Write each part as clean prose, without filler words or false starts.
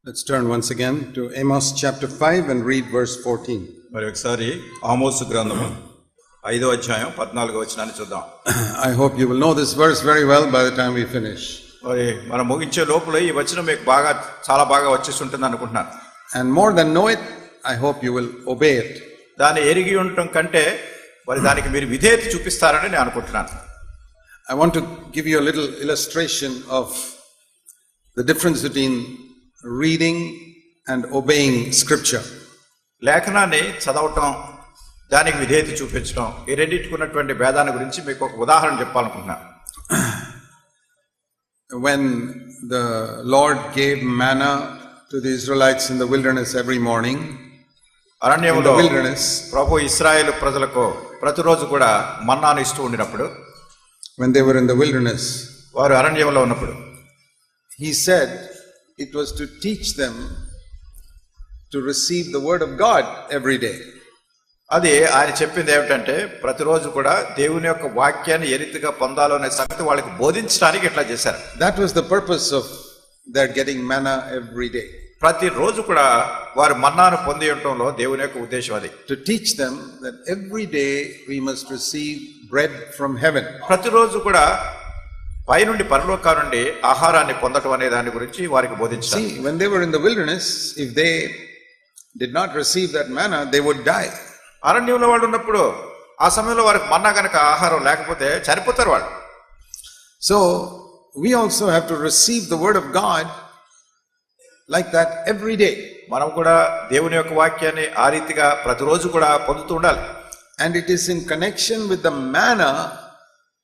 Let's turn once again to Amos chapter 5 and read verse 14. మరి ఒకసారి ఆమోసు గ్రంథము 5వ అధ్యాయం 14వ వచనాన్ని చూద్దాం. I hope you will know this verse very well by the time we finish. మరి మనం ముగించే లోపల ఈ వచనం మీకు చాలా బాగా వచ్చేసి ఉంటుంది అనుకుంటున్నాను. And more than know it, I hope you will obey it. దాన్ని ఎరిగి ఉండటం కంటే మరి దానికి మీరు విధేయత చూపిస్తారని నేను అనుకుంటున్నాను. I want to give you a little illustration of the difference between reading and obeying scripture. లేఖనాన్ని చదవటం, దానికి విధేయత చూపించడం, ఈ రెండింటికున్నటువంటి భేదాన్ని గురించి మీకు ఒక ఉదాహరణ చెప్పాలనుకుంటున్నాను. When the Lord gave manna to the Israelites in the wilderness every morning, అరణ్యంలో ప్రభు ఇశ్రాయేలు ప్రజలకు ప్రతిరోజు కూడా మన్నాను ఇస్తూ ఉండినప్పుడు, when they were in the wilderness, వారు అరణ్యంలో ఉన్నప్పుడు, he said it was to teach them to receive the word of God every day. అది ఆయన చెప్పింది ఏమిటంటే ప్రతిరోజు కూడా దేవుని యొక్క వాక్యాన్ని ఏ రీతిగా పొందాలో అనే సంగతి వాళ్ళకి బోధించడానికి ఇట్లా చేశారు. That was the purpose of their getting manna every day. ప్రతిరోజు కూడా వారు మన్నాను పొంది ఉండటంలో దేవుని యొక్క ఉద్దేశం అది. To teach them that every day we must receive bread from heaven. ప్రతిరోజు కూడా పైనుండి పరలోకం నుండి ఆహారాన్ని పొందటం అనే దాని గురించి వారికి బోధించారు. See, when they were in the wilderness, if they did not receive that manna, they would die. అరణ్యంలో వాళ్ళు ఉన్నప్పుడు ఆ సమయంలో వారికి మన్నా గనక ఆహారం లేకపోతే చనిపోతారు వాళ్ళు. So we also have to receive the word of God like that every day. మనం కూడా దేవుని యొక్క వాక్యాన్ని ఆ రీతిగా ప్రతిరోజు కూడా పొందుతూ ఉండాలి. And it is in connection with the manna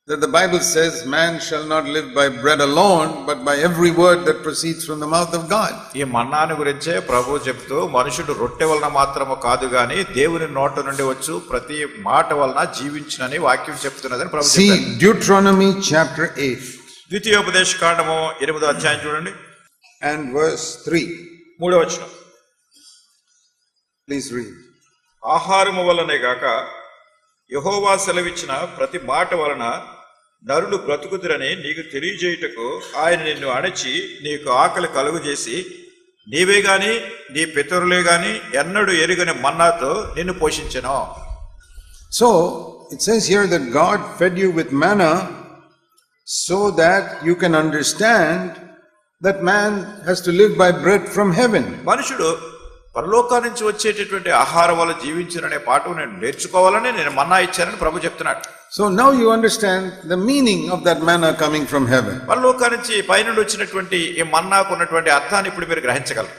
that the Bible says man shall not live by bread alone but by every word that proceeds from the mouth of God. ఈ మన్నాను గురించే ప్రభువు చెప్తూ మనుషుడు రొట్టె వలన మాత్రము కాదు గాని దేవుని నోట నుండి వచ్చు ప్రతి మాట వలన జీవించునని వాక్యం చెప్తున్నదని ప్రభువు చెప్పారు. See Deuteronomy chapter 8. ద్వితీయోపదేశ కాండము 8వ అధ్యాయం చూడండి and verse 3. 3వ వచనం. Please read. ఆహారము వలనే గాక యెహోవా సెలవిచ్చిన ప్రతి మాట వలన నరులు బ్రతుకుదురని నీకు తెలియజేయుటకు ఆయన నిన్ను అణచి నీకు ఆకలి కలుగు చేసి నీవే గాని నీ పితరులే గాని ఎన్నడూ ఎరుగని మన్నాతో నిన్ను పోషించెను. So it says here that God fed you with manna so that you can understand that man has to live by bread from heaven. మనుషుడు పరలోకం నుంచి వచ్చేటటువంటి ఆహారం వల్ల జీవించననే పాఠం నేను నేర్చుకోవాలని నేను మన్నా ఇచ్చానని ప్రభు చెప్తున్నాడు. So now you understand the meaning of that manna coming from heaven. పరలోకం నుంచి పైనుండి వచ్చినటువంటి ఈ మన్నాకు ఉన్నటువంటి అర్థాన్ని ఇప్పుడు మీరు గ్రహించగలరు.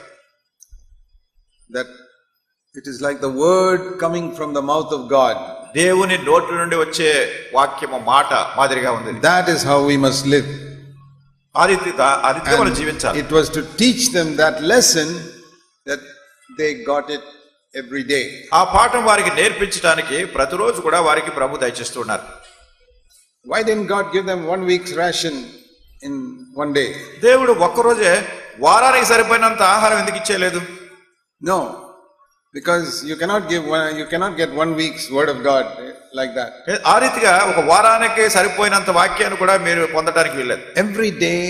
That it is like the word coming from the mouth of God. దేవుని నోటి నుండి వచ్చే వాక్యము మాట మాదిరిగా ఉంది. That is how we must live. ఆ రీతిగా మనం జీవించాలి. It was to teach them that lesson that they got it every day. ఆ పాఠం వారికి నేర్పించడానికి ప్రతిరోజు కూడా వారికి ప్రభు దయచేస్తున్నారు. Why didn't God give them 1 week's ration in one day? దేవుడు ఒక్కరోజే వారానికి సరిపోయినంత ఆహారం ఎందుకు ఇచ్చేయలేదు? No, because you cannot get 1 week's word of God like that. ఆ రీతిగా ఒక వారానికి సరిపోయినంత వాక్యాన్ని కూడా మీరు పొందడానికి వీల్లేదు. Every day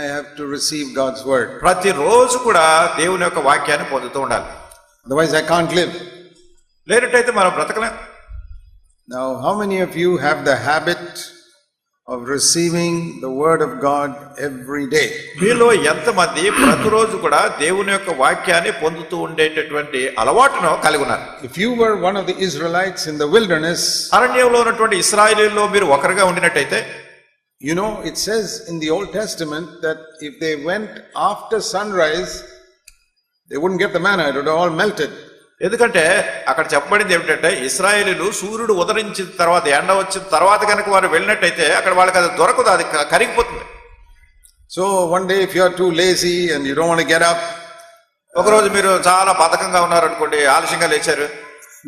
I have to receive God's word. ప్రతిరోజు కూడా దేవుని యొక్క వాక్యాన్ని పొందుతూ ఉండాలి. Otherwise I can't live. లేనట్టయితే మనం బ్రతకలేం. Now, how many of you have the habit of receiving the word of God every day? మీలో ఎంతమంది ప్రతిరోజు కూడా దేవుని యొక్క వాక్యాన్ని పొందుతూ ఉండేటటువంటి అలవాటును కలిగి ఉన్నారు? If you were one of the Israelites in the wilderness, అరణ్యంలో ఉన్నటువంటి ఇశ్రాయేలీయుల్లో మీరు ఒకరుగా ఉండినట్టయితే, you know, it says in the Old Testament that if they went after sunrise, they wouldn't get the manna, it would all melted. ఎందుకంటే అక్కడ చెప్పబడింది ఏమిటంటే ఇశ్రాయేలీయులు సూర్యుడు ఉదయించిన తర్వాత ఎండ వచ్చిన తర్వాత కనుక వారు వెళ్ళినట్టయితే అక్కడ వాళ్ళకి అది దొరకదు, అది కరిగిపోతుంది. So one day if you are too lazy and you don't want to get up, ఒకరోజు మీరు చాలా బద్ధకంగా ఉన్నారు అనుకోండి, ఆలస్యంగా లేచారు,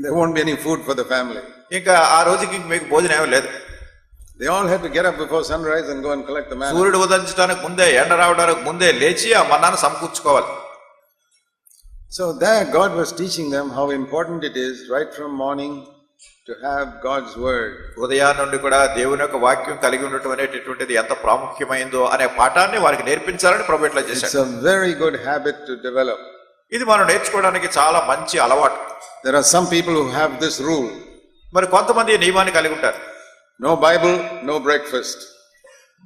there won't be any food for the family. ఇంకా ఆ రోజుకి మీకు భోజనం ఏమీ లేదు. They all had to get up before sunrise and go and collect the manna. సూర్యుడు ఉదయించడానికి ముందే, ఎండ రావడానికి ముందే లేచి ఆ మన్నాను సమకూర్చుకోవాలి. So there God was teaching them how important it is right from morning to have God's word. ఉదయాన్ని నుండి కూడా దేవుని యొక్క వాక్యం కలిగి ఉండటం అనేటటువంటిది ఎంత ప్రాముఖ్యమైందో అనే పాఠాన్ని వారికి నేర్పించాలని ప్రభు ఇట్లా చేశాడు. It's a very good habit to develop. ఇది మనం నేర్చుకోవడానికి చాలా మంచి అలవాటు. There are some people who have this rule. మరి కొంతమంది ఈ నియమాన్ని కలిగి ఉంటారు. No Bible, no breakfast.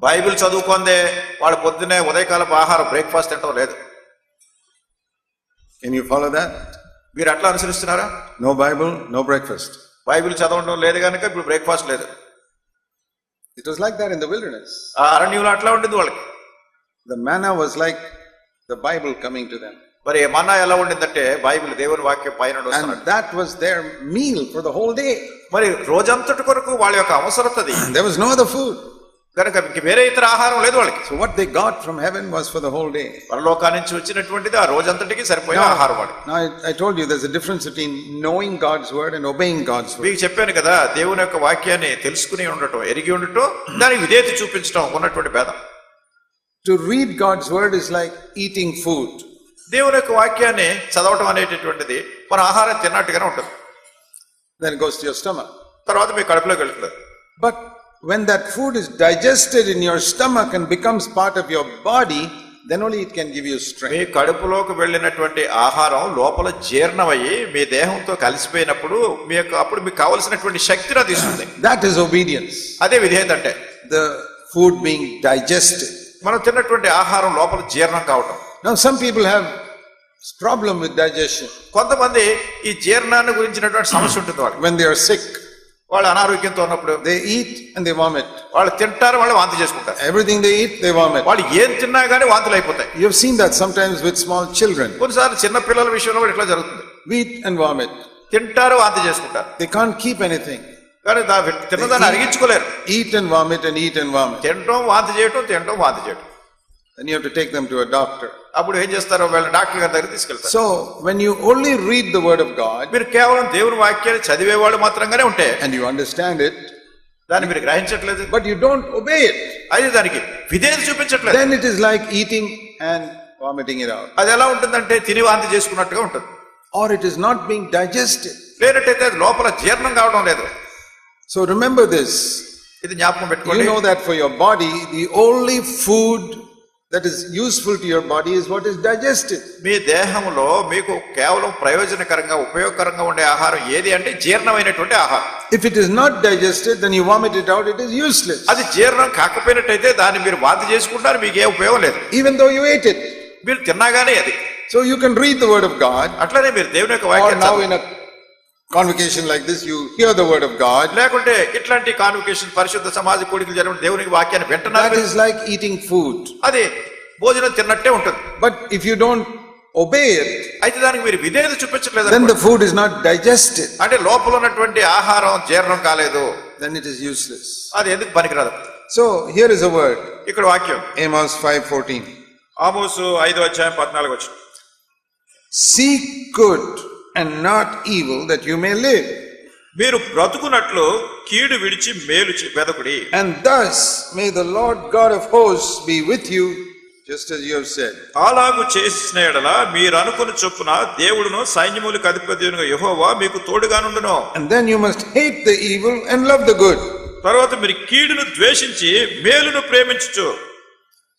Bible చదువుకుందే వాడు పొద్దునే ఉదయకాలపు ఆహారం బ్రేక్ఫాస్ట్ తింటం లేదు. Can you follow that? మీరు అట్లా అనుసరిస్తున్నారా? No Bible, no breakfast. Bible చదవడం లేదు కనుక ఇప్పుడు బ్రేక్ఫాస్ట్ లేదు. It was like that in the wilderness. ఆ అరణ్యంలో అట్లా ఉండింది వాళ్ళకి. The manna was like the Bible coming to them. మరి మన్నా ఎలా ఉండిందంటే బైబిల్ దేవుని వాక్యం పైన And that was their meal for the whole day. మరి రోజంతటి కొరకు వాళ్ళ యొక్క అవసరతది. There was no other food. కనుక వేరే ఇతర ఆహారం లేదు వాళ్ళకి. So what they got from heaven was for the whole day. పరలోకాన్ని నుంచి వచ్చినటువంటిది ఆ రోజంతటికి సరిపోయిన ఆహారం వాళ్ళకి. Now I told you there's a difference between knowing God's word and obeying God's word. మీకు చెప్పాను కదా దేవుని యొక్క వాక్యాన్ని తెలుసుకుని ఉండటం, ఎరిగి ఉండటం, దానికి విధేయత చూపించడం ఉన్నటువంటి భేదం. To read God's word is like eating food. దేవుని యొక్క వాక్యాన్ని చదవటం అనేటటువంటిది మన ఆహారం తిన్నట్టుగానే ఉంటుంది. Then it goes to your stomach. తర్వాత మీ కడుపులోకి వెళ్తుంది. But when that food is digested in your stomach and becomes part of your body, then only it can give you strength. మీ కడుపులోకి వెళ్ళినటువంటి ఆహారం లోపల జీర్ణమయ్యి మీ దేహంతో కలిసిపోయినప్పుడు అప్పుడు మీకు కావలసినటువంటి శక్తిని అది ఇస్తుంది. That is obedience. అదే విధేయత అంటే. The food being digested. మనం తిన్నటువంటి ఆహారం లోపల జీర్ణం కావటం. Now some people have problem with digestion. కొంతమంది ఈ జీర్ణాన్ని గురించినటువంటి సమస్య ఉంటుంది వాళ్ళకి. When they are sick, వాళ్ళు అనారోగ్యంతో ఉన్నప్పుడు they eat and they vomit. వాళ్ళు తింటారు, వాళ్ళు వాంతి చేసుకుంటారు. Everything they eat, they vomit. వాళ్ళు ఏం తిన్నా గానీ వాంతులు అయిపోతాయి. You have seen that sometimes with small children. కొన్నిసార్లు చిన్న పిల్లల విషయంలో కూడా ఇట్లా జరుగుతుంది. Eat and vomit. తింటారు, వాంతి చేసుకుంటారు. They can't keep anything. కానీ తిన్నదాన్ని అరిగించుకోలేరు. Eat and vomit and eat and vomit. తినటం వాంతి చేయటం, తినటం వాంతి చేయటం. Then you have to take them to a doctor. అప్పుడు ఏం చేస్తారో వాళ్ళ డాక్టర్ గారి దగ్గర తీసుకెళ్తారు. So when you only read the word of God, మీరు కేవలం దేవుని వాక్యాన్ని చదివేవాళ్ళు మాత్రంగానే ఉంటే, and you understand it, దాన్ని మీరు గ్రహించట్లేదు, but you don't obey it, అది దానికి విధేయత చూపించట్లేదు, then it is like eating and vomiting it out. అది ఎలా ఉంటుందంటే తిని వాంతి చేసుకున్నట్టుగా ఉంటుంది. Or it is not being digested. లేనట్టయితే అది లోపల జీర్ణం కావడం లేదు. So remember this. ఇది జ్ఞాపకం పెట్టుకోండి. You know that for your body, the only food that is useful to your body is what is digested. మీ దేహంలో మీకు కేవలం ప్రయోజనకరంగా ఉపయోగకరంగా ఉండే ఆహారం ఏది అంటే జీర్ణమైనటువంటి ఆహారం. If it is not digested, then you vomit it out, it is useless. అది జీర్ణం కాకపోయినట్టయితే దాన్ని మీరు వాంతి చేసుకుంటారు, మీకు ఏ ఉపయోగం లేదు. Even though you ate it. మీరు తిన్నాగానే అది. So you can read the word of God. అట్లనే మీరు దేవుని యొక్క Or వాక్యాన్ని now in a convocation like this, you hear the word of God. లేకుంటే ఇట్లాంటి కాన్వకేషన్ పరిశుద్ధ సమాజ కూడికలు జరిగిన దేవునికి వాక్యాన్ని వింటున్నారు. That is like eating food. అది భోజనం తిన్నట్టే ఉంటుంది. But if you don't obey it, అయితే దానికి మీరు విధేయత చూపించట్లేదు, then the food is not digested. అంటే లోపల ఉన్నటువంటి ఆహారం జీర్ణం కాలేదు, then it is useless. అది ఎందుకు పనికిరాదు. So here is a word. ఇక్కడ వాక్యం Amos 5:14. Amos 5:14. Seek good and not evil, that you may live. మీరు బ్రతుకున్నట్లు కీడు విడిచి మేలు వెదకుడి. And thus may the Lord God of hosts be with you, just as you have said. అలాగు చేసిన యెడల మీరు అనుకుని చొప్పున దేవుడును సైన్యములకు అధిపతియైన యెహోవా మీకు తోడుగానుండును. And then you must hate the evil and love the good. తర్వాత మీరు కీడును ద్వేషించి మేలును ప్రేమించుచు.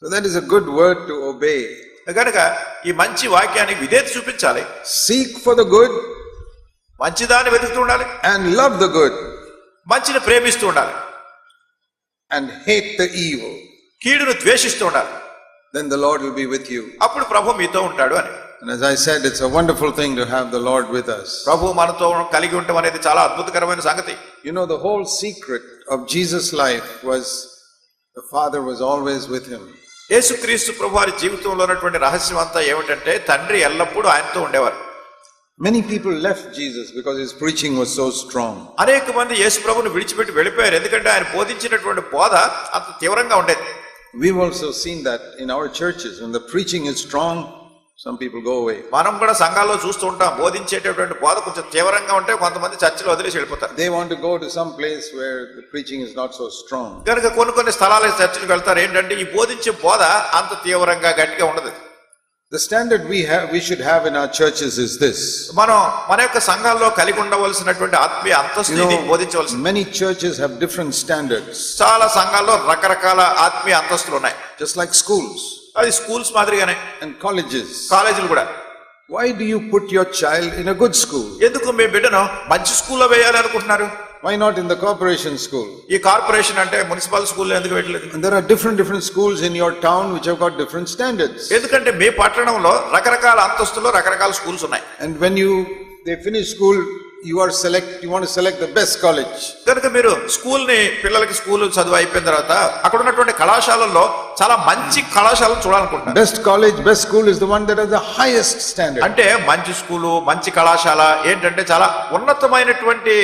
So that is a good word to obey. కనుక ఈ మంచి వాక్యానికి విధేయత చూపించాలి. Seek for the good, మంచిదాన్ని వెతుకుతూ ఉండాలి, and love the good, మంచిని ప్రేమిస్తూ ఉండాలి, and hate the evil. కీడును ద్వేషిస్తూ ఉండాలి. Then the Lord will be with you. అప్పుడు ప్రభు మీతో ఉంటాడు అని. And as I said, it's a wonderful thing to have the Lord with us. ప్రభు మనతో కలిగి ఉండటం అనేది చాలా అద్భుతకరమైన సంగతి. You know, the whole secret of Jesus' life was the Father was always with him. యేసుక్రీస్తు ప్రభు వారి జీవితంలో ఉన్నటువంటి రహస్యం అంతా ఏమిటంటే తండ్రి ఎల్లప్పుడూ ఆయనతో ఉండేవారు. Many people left Jesus because his preaching was so strong. అనేక మంది యేసు ప్రభువును విడిచిపెట్టి వెళ్ళిపోయారు, ఎందుకంటే ఆయన బోధించినటువంటి బోధ అంత తీవ్రంగా ఉండేది. We've also seen that in our churches. When the preaching is strong, some people go away. మనం కూడా సంఘాల్లో చూస్తూ ఉంటాం, బోధించేటటువంటి బోధ కొంచెం తీవ్రంగా ఉంటే కొంతమంది చర్చిలో వదిలేసి వెళ్ళిపోతారు. They want to go to some place where the preaching is not so strong. కనుక కొన్ని స్థలాలకు చర్చిలకు వెళ్తారు. ఏంటంటే ఈ బోధించే బోధ అంత తీవ్రంగా గట్టిగా ఉండదు. The standard we should have in our churches is this. మనం మన యొక్క సంఘాల్లో కలిగి ఉండవలసినటువంటి ఆత్మీయ అంతస్తుని బోధించవలసి. Many churches have different standards. చాలా సంఘాల్లో రకరకాల ఆత్మీయ అంతస్తులు ఉన్నాయి. Just like schools. అది స్కూల్స్ మాదిరిగానే. And colleges. కాలేజీలు కూడా. Why do you put your child in a good school? ఎందుకు మీ బిడ్డను మంచి స్కూల్లో వేయాలి అనుకుంటున్నారు? Why not in the corporation school? ఈ కార్పొరేషన్ అంటే మున్సిపల్ స్కూల్లో ఎందుకు పెట్టలేదు? And there are different schools in your town which have got different standards. ఎందుకంటే మీ పట్టణంలో రకరకాల అంతస్తులో రకరకాల స్కూల్స్ ఉన్నాయి. And when they finish school, you want to select the best college. కనుక మీరు స్కూల్ ని పిల్లలకి స్కూల్ చదువు అయిపోయిన తర్వాత అక్కడ ఉన్నటువంటి కళాశాలల్లో చాలా మంచి కళాశాలను చూడాలనుకుంటున్నారు. Best college, best school is the one that has the highest standard. అంటే మంచి స్కూలు మంచి కళాశాల ఏంటంటే చాలా ఉన్నతమైనటువంటి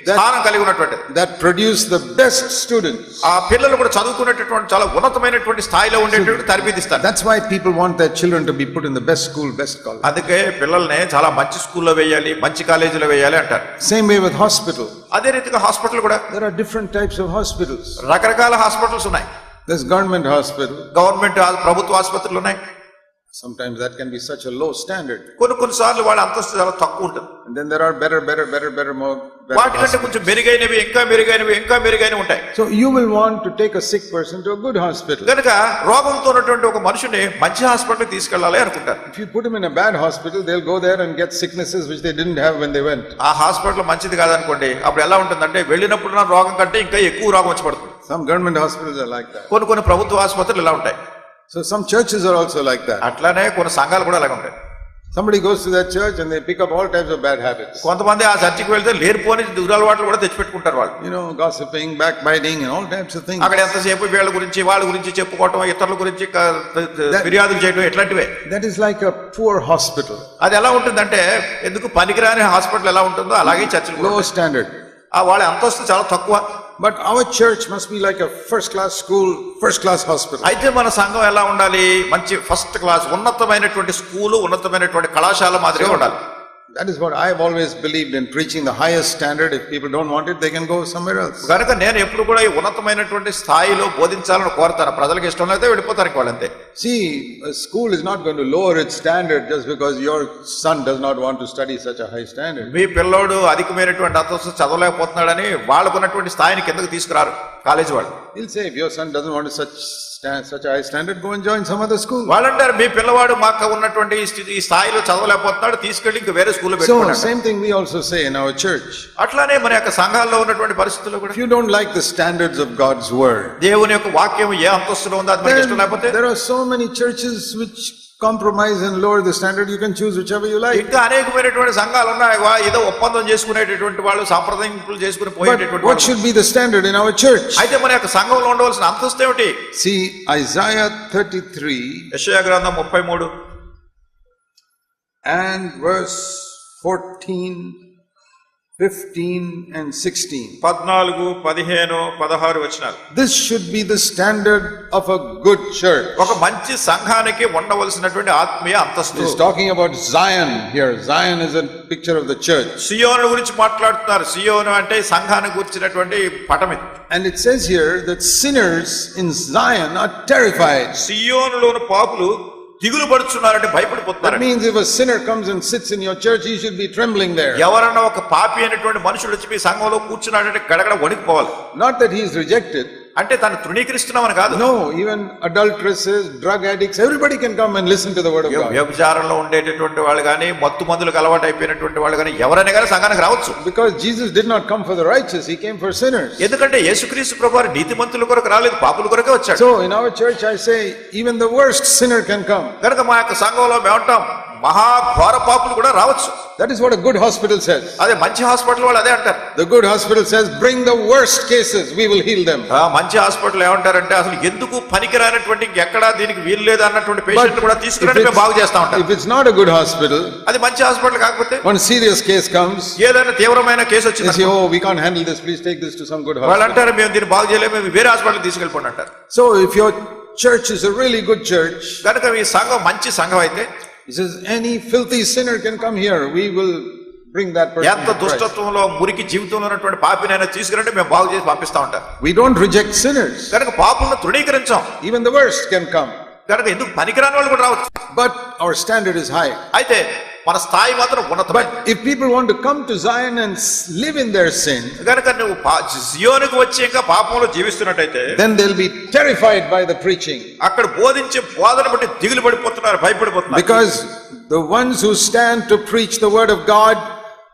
స్థానం కలిగి ఉన్నటువంటిది. That produce the best students. ఆ పిల్లలు కూడా చదువుకునేటటువంటి చాలా ఉన్నతమైనటువంటి స్థాయిలో ఉండేటువంటి తరబిదిస్తారు. That's why people want their children to be put in the best school, best college. అందుకే పిల్లల్ని చాలా మంచి స్కూల్లో వేయాలి, మంచి కాలేజీలో వేయాలి అంటారు. Same way with hospital. అదే రీతిగా హాస్పిటల్ కూడా. There are different types of hospitals. రకరకాల హాస్పిటల్స్ ఉన్నాయి. There's government hospital. గవర్నమెంట్ ప్రభుత్వ ఆసుపత్రులు ఉన్నాయి. Sometimes that can be such a low standard. కొన్ని సార్లు వాళ్ళ అంతస్తు చాలా తక్కువ ఉంటుంది. And then there are better more. వాటికంటే కొంచెం మెరుగైనవి ఇంకా మెరుగైనవి ఉంటాయి. So you will want to take a sick person to a good hospital. కనుక రోగంతో ఉన్నటువంటి ఒక మనిషిని మంచి హాస్పిటల్కి తీసుకెళ్లాలి అనుకుంటారు. If you put him in a bad hospital, they'll go there and get sicknesses which they didn't have when they went. ఆ హాస్పిటల్ మంచిది కాదనుకోండి, అప్పుడు ఎలా ఉంటుందంటే వెళ్ళినప్పుడు నా రోగం కంటే ఇంకా ఎక్కువ రోగం వచ్చి పడుతుంది. Some government hospitals are like that. కొన్ని ప్రభుత్వ ఆసుపత్రులు ఇలా ఉంటాయి. So some churches are also like that. అట్లానే కొన్ని సంఘాలు కూడా అలాగే ఉంటాయి. Somebody goes to that church and they pick up all types of bad habits. కొంతమంది ఆ చర్చికి వెళ్తే లేనిపోని దురలవాట్లు కూడా తెచ్చిపెట్టుకుంటారు వాళ్ళు. Gossiping, backbiting and all types of things. అక్కడ ఎంతసేపు వీళ్ళ గురించి వాళ్ళ గురించి చెప్పుకోవటం, ఇతరుల గురించి ఫిర్యాదులు చేయడం ఇట్లాంటివే. That is like a poor hospital. అది ఎలా ఉంటుందంటే ఎందుకు పనికిరాని హాస్పిటల్ ఎలా ఉంటుందో అలాగే చర్చిలు low standard. వాళ్ళ అంతస్తు చాలా తక్కువ. But our church must be like a first class school, first class hospital. అయితే మన సంఘం ఎలా ఉండాలి? మంచి ఫస్ట్ క్లాస్ ఉన్నతమైనటువంటి స్కూలు, ఉన్నతమైనటువంటి కళాశాల మాదిరిగా ఉండాలి. That is what I have always believed in, preaching the highest standard. If people don't want it, they can go somewhere else. కనుక నేను ఎప్పుడు కూడా ఈ ఉన్నతమైనటువంటి స్థాయిలో బోధించాలని కోరుతాను. ప్రజలకు ఇష్టం లేకపోతే వెళ్ళిపోతారు వాళ్ళంతే. See, a school is not going to lower its standard just because your son does not want to study such a high standard. మీ పిల్లోడు అధికమైనటువంటి అంతస్తు చదవలేకపోతున్నాడని వాళ్ళకున్నటువంటి స్థాయిని కిందకు తీసుకురారు కాలేజీ వాళ్ళు. He'll say, if your son doesn't want such a high standard, go and join some other school. వాళ్ళంటారు మీ పిల్లవాడు మాకు ఉన్నటువంటి ఈ స్థాయిలో చదవలేకపోతున్నాడు, తీసుకెళ్ళి ఇంకా వేరే స్కూల్లో పెట్టుకోండి. So same thing we also say in our church. అట్లానే మన యొక్క సంఘాల్లో ఉన్నటువంటి పరిస్థితుల్లో కూడా if you don't like the standards of God's word, దేవుని యొక్క వాక్యం ఏ అంతస్తులో ఉందో అది మనకి ఇష్టం లేకపోతే, there are so many churches which compromise and lower the standard. You can choose whichever you like. ఇంకా అనేకమైనటువంటి సంఘాలు ఉన్నాయి, ఏదో ఒప్పందం చేసుకునేటటువంటి వాళ్ళు, సాంప్రదాయింపులు చేసుకుని పోయేటటువంటి. What should be the standard in our church? అయితే మన యొక్క సంఘంలో ఉండవలసిన అంతస్తు ఏమిటి? See, Isaiah 33 యెషయా గ్రంథం 33 and verse 14, 15 and 16. 14, 15, 16 వచనాలు. This should be the standard of a good church. ఒక మంచి సంఘానికి ఉండవలసినటువంటి ఆత్మీయ అంతస్తు. He's talking about Zion here. Zion is a picture of the church. సియోను గురించి మాట్లాడుతున్నారు. సియోను అంటే సంఘానికి గురించినటువంటి పటం ఇది. And it says here that sinners in Zion are terrified. సియోనులోని పాపులు దిగులు పడుచున్నారంటే భయపడిపోతున్నారు. That means if a sinner comes and sits in your church, he should be trembling there. ఎవరన్నా ఒక పాపి అయినటువంటి మనుషుడు వచ్చి మీ సంఘంలో కూర్చున్నాడంటే గడగడ వణికిపోవాలి. Not that he is rejected. అంటే తను తృణీకరిస్తున్నామని కాదు. No, even adulteresses, drug addicts, everybody can come and listen to the word of God. వ్యభిచారంలో ఉండేటటువంటి వాళ్ళు గాని, మత్తు మందులకు అలవాటు అయిపోయినటువంటి వాళ్ళు గాని ఎవరైనా గాని సంఘానికి రావచ్చు. Because Jesus did not come for the righteous, he came for sinners. ఎందుకంటే యేసుక్రీస్తు ప్రభువారు నీతిమంతుల కొరకు రాలేదు, పాపుల కొరకే వచ్చాడు. So in our church I say even the worst sinner can come. కనుక మా యొక్క సంఘంలో మేము అంటాం మహా ఘోర పాపులు కూడా రావచ్చు. That is what a good hospital says. అదే మంచి హాస్పిటల్ వాళ్ళు అదే అంటారు. The good hospital says bring the worst cases, we will heal them. మంచి హాస్పిటల్ ఏమంటారంటే అసలు ఎందుకు పనికిరానటువంటి ఎక్కడా దీనికి వీలు లేదు అన్నటువంటి పేషెంట్ కూడా తీసుకురండి మేము బాగు చేస్తా ఉంటాం. If it's not a good hospital, అది మంచి హాస్పిటల్ కాకపోతే, one serious case comes, ఏదైనా తీవ్రమైన కేసు వచ్చింది, they say, oh we can't handle this, please take this to some good hospital. వాళ్ళు అంటారు మేము దీన్ని బాగు చేయలేము, మేము వేరే హాస్పిటల్ తీసుకెళ్ళిపోండి అంటారు. So if your church is a really good church, కనుక మీ సంఘం మంచి సంఘం అయితే, he says any filthy sinner can come here, we will bring that person. ఎంత దుష్టత్వంలో మురికి జీవితంలో ఉన్నటువంటి పాపినైనా తీసుకురండి మేము బాగు చేసి పంపిస్తా ఉంటారు. We don't reject sinners. కనుక పాపులను తృణీకరించాం. Even the worst can come. కనుక ఎందుకు పనికిరాని వాళ్ళు కూడా రావచ్చు. But our standard is high. అయితే మన స్థాయి మాత్రం ఉన్నతమైన. But if people want to come to Zion and live in their sin, కనుక నువ్వు సియోనుకు వచ్చి ఇంకా పాపంలో జీవిస్తున్నట్టయితే then they'll be terrified by the preaching. అక్కడ బోధించే బోధన బట్టి దిగులు పడిపోతున్నారు, భయపడిపోతున్నారు. Because the ones who stand to preach the word of God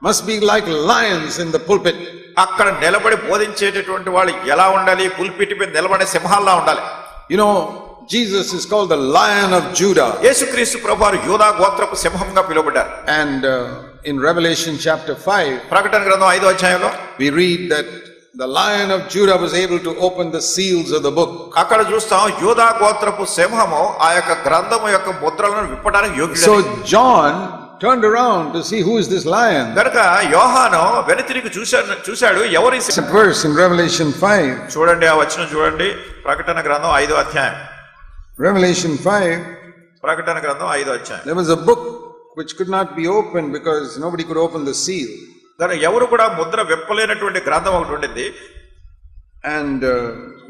must be like lions in the pulpit. అక్కడ నిలబడి బోధించేటటువంటి వాళ్ళు ఎలా ఉండాలి? పుల్పిటి మీద నిలబడే సింహాల్లా ఉండాలి. You know, Jesus is called the Lion of Judah. యేసుక్రీస్తు ప్రభువారు యూదా గోత్రపు సింహంగా పిలువబడ్డారు. And in Revelation chapter 5, ప్రకటన గ్రంథం 5వ అధ్యాయంలో we read that the Lion of Judah was able to open the seals of the book. అక్కడ చూస్తాం యూదా గోత్రపు సింహము ఆ యొక్క గ్రంథము యొక్క ముద్రలను విప్పడానికి యోగ్యుడు. So John turned around to see who is this lion. కనుక యోహాను వెనుతిరిగి చూశాడు ఎవరి Verse in Revelation 5. చూడండి, ఆ వచనం చూడండి. ప్రకటన గ్రంథం 5వ అధ్యాయం. Revelation 5. ప్రకటన గ్రంథం 5వ అధ్యాయం. There was a book which could not be opened because nobody could open the seal. కనుక ఎవరు కూడా ముద్ర విప్పలేనటువంటి గ్రంథం ఒకటి ఉండింది. And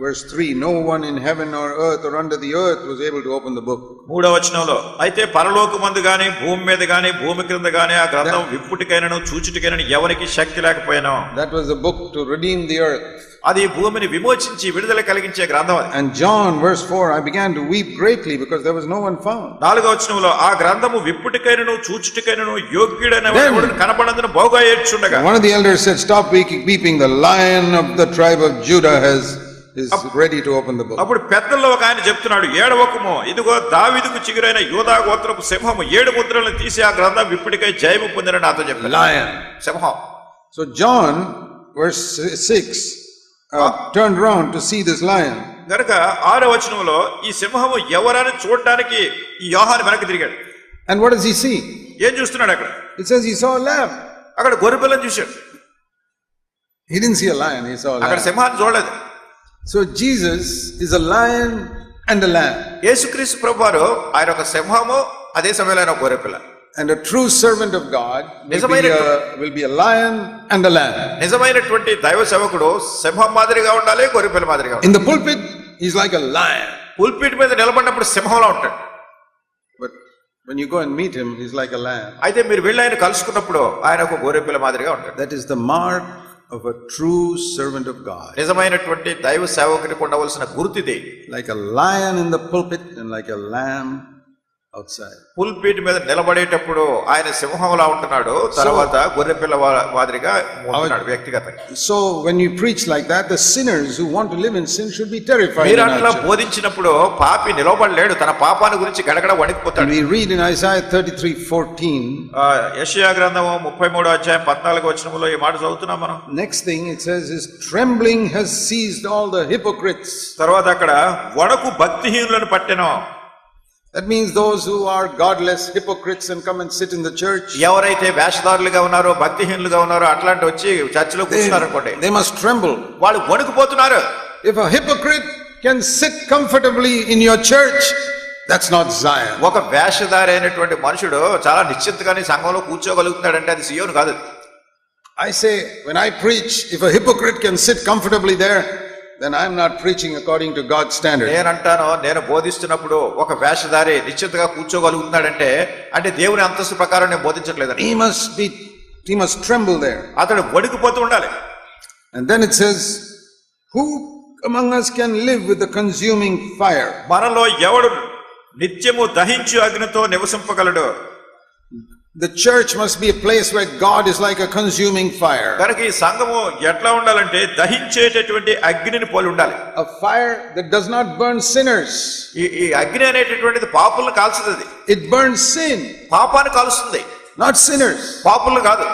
verse 3, no one in heaven or earth or under the earth was able to open the book. 3వ వచనంలో అయితే పరలోకమందు గాని భూమి మీద గాని భూమి క్రింద గాని ఆ గ్రంథం విప్పుటికైనను చూచుటికైనను ఎవరికి శక్తి లేకపోయాను. That was a book to redeem the earth. అది భూమిని విమోచించి విడుదల కలిగించే గ్రంథం అది. And John verse 4, I began to weep greatly because there was no one found. 4వ వచనంలో ఆ గ్రంథము విప్పుటికైనను చూచుటికైనను యోగ్యుడైన వాడు కనబడనందున బహుగా ఏడ్చుండగా. One of the elders said, stop weeping, the Lion of the tribe of Judah is ready to open the book. అప్పుడు పెద్దల్లో ఒక ఆయన చెప్తున్నాడు, ఏడవకము, ఇదిగో దావీదుకు చిగురైన యూదా గోత్రపు సింహము 7 ముద్రలను తీసి ఆ గ్రంథం విప్పుటికై జయము పొందిన నాతో చెప్పాడు. Lion, సింహం. So John verse 6 turned around to see this lion. గనుక 6వ వచనంలో ఈ సింహము ఎవరని చూడడానికి ఈ యోహాను వెనక్కి తిరిగాడు. And what does he see? ఏం చూస్తున్నాడు అక్కడ? It says he saw a lamb. అక్కడ గొర్రెపిల్లని చూశాడు. He didn't see a lion, he saw a అక్కడ lamb. సింహాన్ని చూడలేదు. So Jesus is a lion and a lamb. యేసుక్రీస్తు ప్రభువారు ఆయన ఒక సింహము, అదే సమయంలో ఆయన ఒక గొర్రెపిల్ల. And a true servant of God will be a lion and a lamb. నిజమైనటువంటి దైవ సేవకుడు సింహం మాదిరిగా ఉండాలి, గొర్రెపిల్ల మాదిరిగా ఉండాలి. In the pulpit he's like a lion. Pulpit మీద నిలబడినప్పుడు సింహంలా ఉంటాడు. But when you go and meet him he's like a lamb. అయితే మీరు వెళ్ళి ఆయన కలుసుకున్నప్పుడు ఆయన ఒక గొర్రెపిల్ల మాదిరిగా ఉంటాడు. That is the mark of a true servant of God. నిజమైనటువంటి దైవ సేవకునికి ఉండవలసిన గుర్తిది. Like a lion in the pulpit and like a lamb outside. Pulpit మీద నిలబడేటప్పుడు ఆయన సింహంలా ఉంటున్నాడు, తర్వాత గొర్రెపిల్ల మాదిరిగా ఉంటున్నాడు వ్యక్తిగతంగా. So when you preach like that, the sinners who want to live in sin should be terrified. మీరు అట్లా బోధించినప్పుడు పాపి నిలబడలేడు, తన పాపాన్ని గురించి గడగడ వణికిపోతాడు. We read in Isaiah 33:14. యెషయా గ్రంథము 33వ అధ్యాయం 14వ వచనములో ఈ మాట చదువుతున్నాం మనం. Next thing it says is trembling has seized all the hypocrites. తర్వాత అక్కడ వణకు భక్తిహీనులను పట్టెను. That means those who are godless hypocrites and come and sit in the church. ఎవరైతే వేషధారులుగా ఉన్నారో భక్తిహీనులుగా ఉన్నారో అట్లాంటి వచ్చి చర్చిలో కూర్చున్నారు అనుకోండి, they must tremble. వాళ్ళు వణుకుపోతున్నారు. If a hypocrite can sit comfortably in your church, that's not Zion. ఒక వేషధారి అయినటువంటి మనుషుడు చాలా నిశ్చింతగానే సంఘంలో కూర్చోగలుగుతున్నాడంటే అది సియోను కాదు. I say, when I preach, if a hypocrite can sit comfortably there, then I am not preaching according to God's standard. నేనంటాను, నేను బోధిస్తున్నప్పుడు ఒక వేషధారి నిశ్చింతగా కూర్చోగలుగుతున్నాడంటే అంటే దేవుని అంతస్తు ప్రకారం నేను బోధించట్లేదని. He must tremble there. అతడు వణికిపోతూ ఉండాలి. And then it says, who among us can live with the consuming fire? మనలో ఎవడు నిత్యము దహించు అగ్నితో నివసింపగలడు? The church must be a place where God is like a consuming fire. కనుక ఈ సంఘము ఎట్లా ఉండాలంటే దహించేటటువంటి అగ్నిని పోలి ఉండాలి. A fire that does not burn sinners. ఈ అగ్ని అనేటటువంటిది పాపులను కాల్చుతుంది. It burns sin. పాపాన్ని కాలుస్తుంది, not sinners. పాపులను కాదు.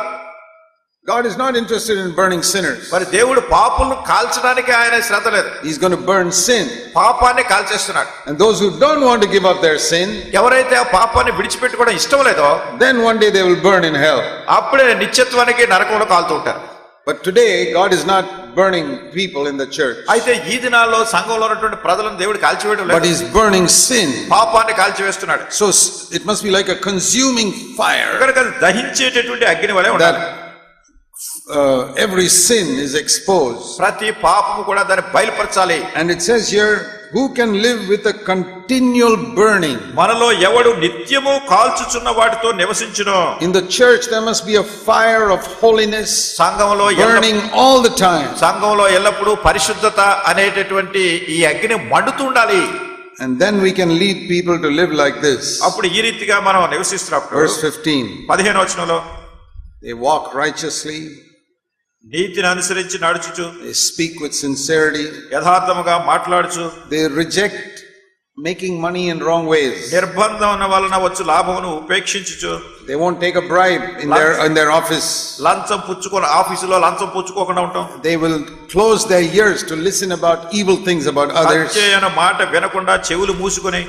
God is not interested in burning sinners. మరి దేవుడు పాపులను కాల్చడానికి ఆయన శ్రద్ధ లేదు. He's going to burn sin. పాపాన్ని కాల్చేస్తున్నాడు. And those who don't want to give up their sin, ఎవరైతే ఆ పాపాన్ని విడిచిపెట్టుకోవడం ఇష్టం లేదో, then one day they will burn in hell. అప్పుడే నిత్యత్వానికి నరకంలో కాలుతూ ఉంటారు. But today God is not burning people in the church. అయితే ఈ దినాల్లో సంఘంలో ఉన్నటువంటి ప్రజలను దేవుడు కాల్చివేయడం లేదు. But he's burning sin. పాపాన్ని కాల్చివేస్తున్నాడు. So it must be like a consuming fire. కనుక దహించేటటువంటి అగ్ని వలె ఉండాలి. Every sin is exposed. ప్రతి పాపము కూడా దాన్ని బయలుపరచాలి. And it says here who can live with a continual burning? మనలో ఎవడు నిత్యము కాల్చుచున్న వాటితో నివసించును? In the church there must be a fire of holiness సంఘంలో burning all the time. సంఘంలో ఎల్లప్పుడూ పరిశుద్ధత అనేటటువంటి ఈ అగ్ని మండుతూ ఉండాలి. And then we can lead people to live like this. అప్పుడు ఈ రీతిగా మనం నివసిస్తున్నప్పుడు Verse 15. 15వ వచనంలో They walk righteously. నీతిని అనుసరించి నడుచుచు, They speak with sincerity. యథార్థముగా మాట్లాడుచు, They reject making money in wrong ways. నిర్బంధం వలన వచ్చు లాభమును ఉపేక్షించుచు, They won't take a bribe in their office. లంచం పుచ్చుకొని ఆఫీసులో లంచం పుచ్చుకోకుండా ఉంటాం. They will close their ears to listen about evil things about others. అచ్చయన మాట వినకుండా చెవులు మూసుకొని,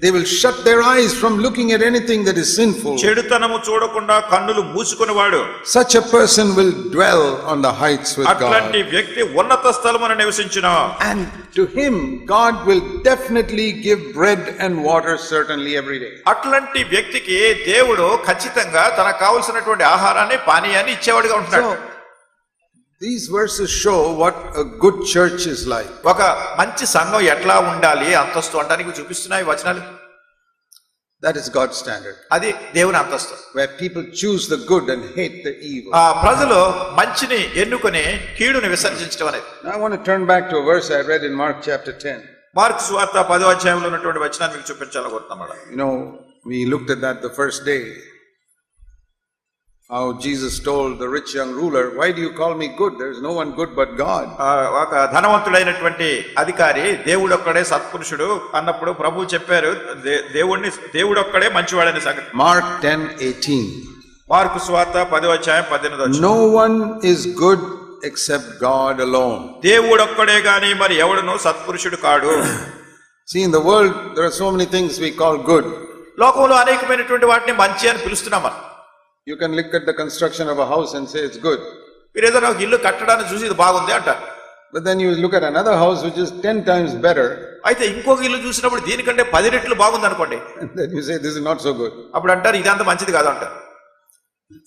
They will shut their eyes from looking at anything that is sinful. చెడుతనము చూడకుండా కన్నులు మూసుకునేవాడు. Such a person will dwell on the heights with అట్లాంటి God. వ్యక్తి ఉన్నత స్థలమున నివసించును. And to him God will definitely give bread and water certainly every day. అట్లాంటి వ్యక్తికి దేవుడు ఖచ్చితంగా తనకు కావలసినటువంటి ఆహారాన్ని పానీయాన్ని ఇచ్చేవాడుగా ఉంటున్నాడు. So these verses show what a good church is like. ఒక మంచి సంఘం ఎట్లా ఉండాలి అంతస్తు అంటానికి చూపిస్తున్నాయి వచనాలు. That is God's standard. అది దేవుని అంతస్తు. Where people choose the good and hate the evil. ఆ ప్రజలు మంచిని ఎన్నుకొని కీడుని విసర్జించడం అనేది. Now I want to turn back to a verse I read in Mark chapter 10. Mark సువార్త 10వ అధ్యాయంలో ఉన్నటువంటి వచనాన్ని మీకు చూపించాలనుకుంటున్నాం. You know, we looked at that the first day. How Jesus told the rich young ruler, why do you call me good? There is no one good but God. ఒక ధనవంతుడైనటువంటి అధికారి దేవుడొక్కడే సత్పురుషుడు అన్నప్పుడు ప్రభువు చెప్పారు దేవుడొక్కడే మంచివాడనే సంగతి. Mark 10:18. మార్కు సువార్త 10వ అధ్యాయం 18వ. No one is good except God alone. దేవుడొక్కడే గాని మరి ఎవడును సత్పురుషుడు కాడు. See, in the world there are so many things we call good. లోకంలో అనేకమైనటువంటి వాటిని మంచి అని పిలుస్తున్నాం మనం. You can look at the construction of a house and say it's good. మీరు ఏదైనా ఒక ఇల్లు కట్టడాన్ని చూసి ఇది బాగుంది అంటారు. But then you look at another house which is 10 times better. అయితే ఇంకొక ఇల్లు చూసినప్పుడు దీనికంటే 10 రెట్లు బాగుంది అనుకోండి. And then you say this is not so good. అప్పుడు అంటారు ఇది అంత మంచిది కాదు అంటారు.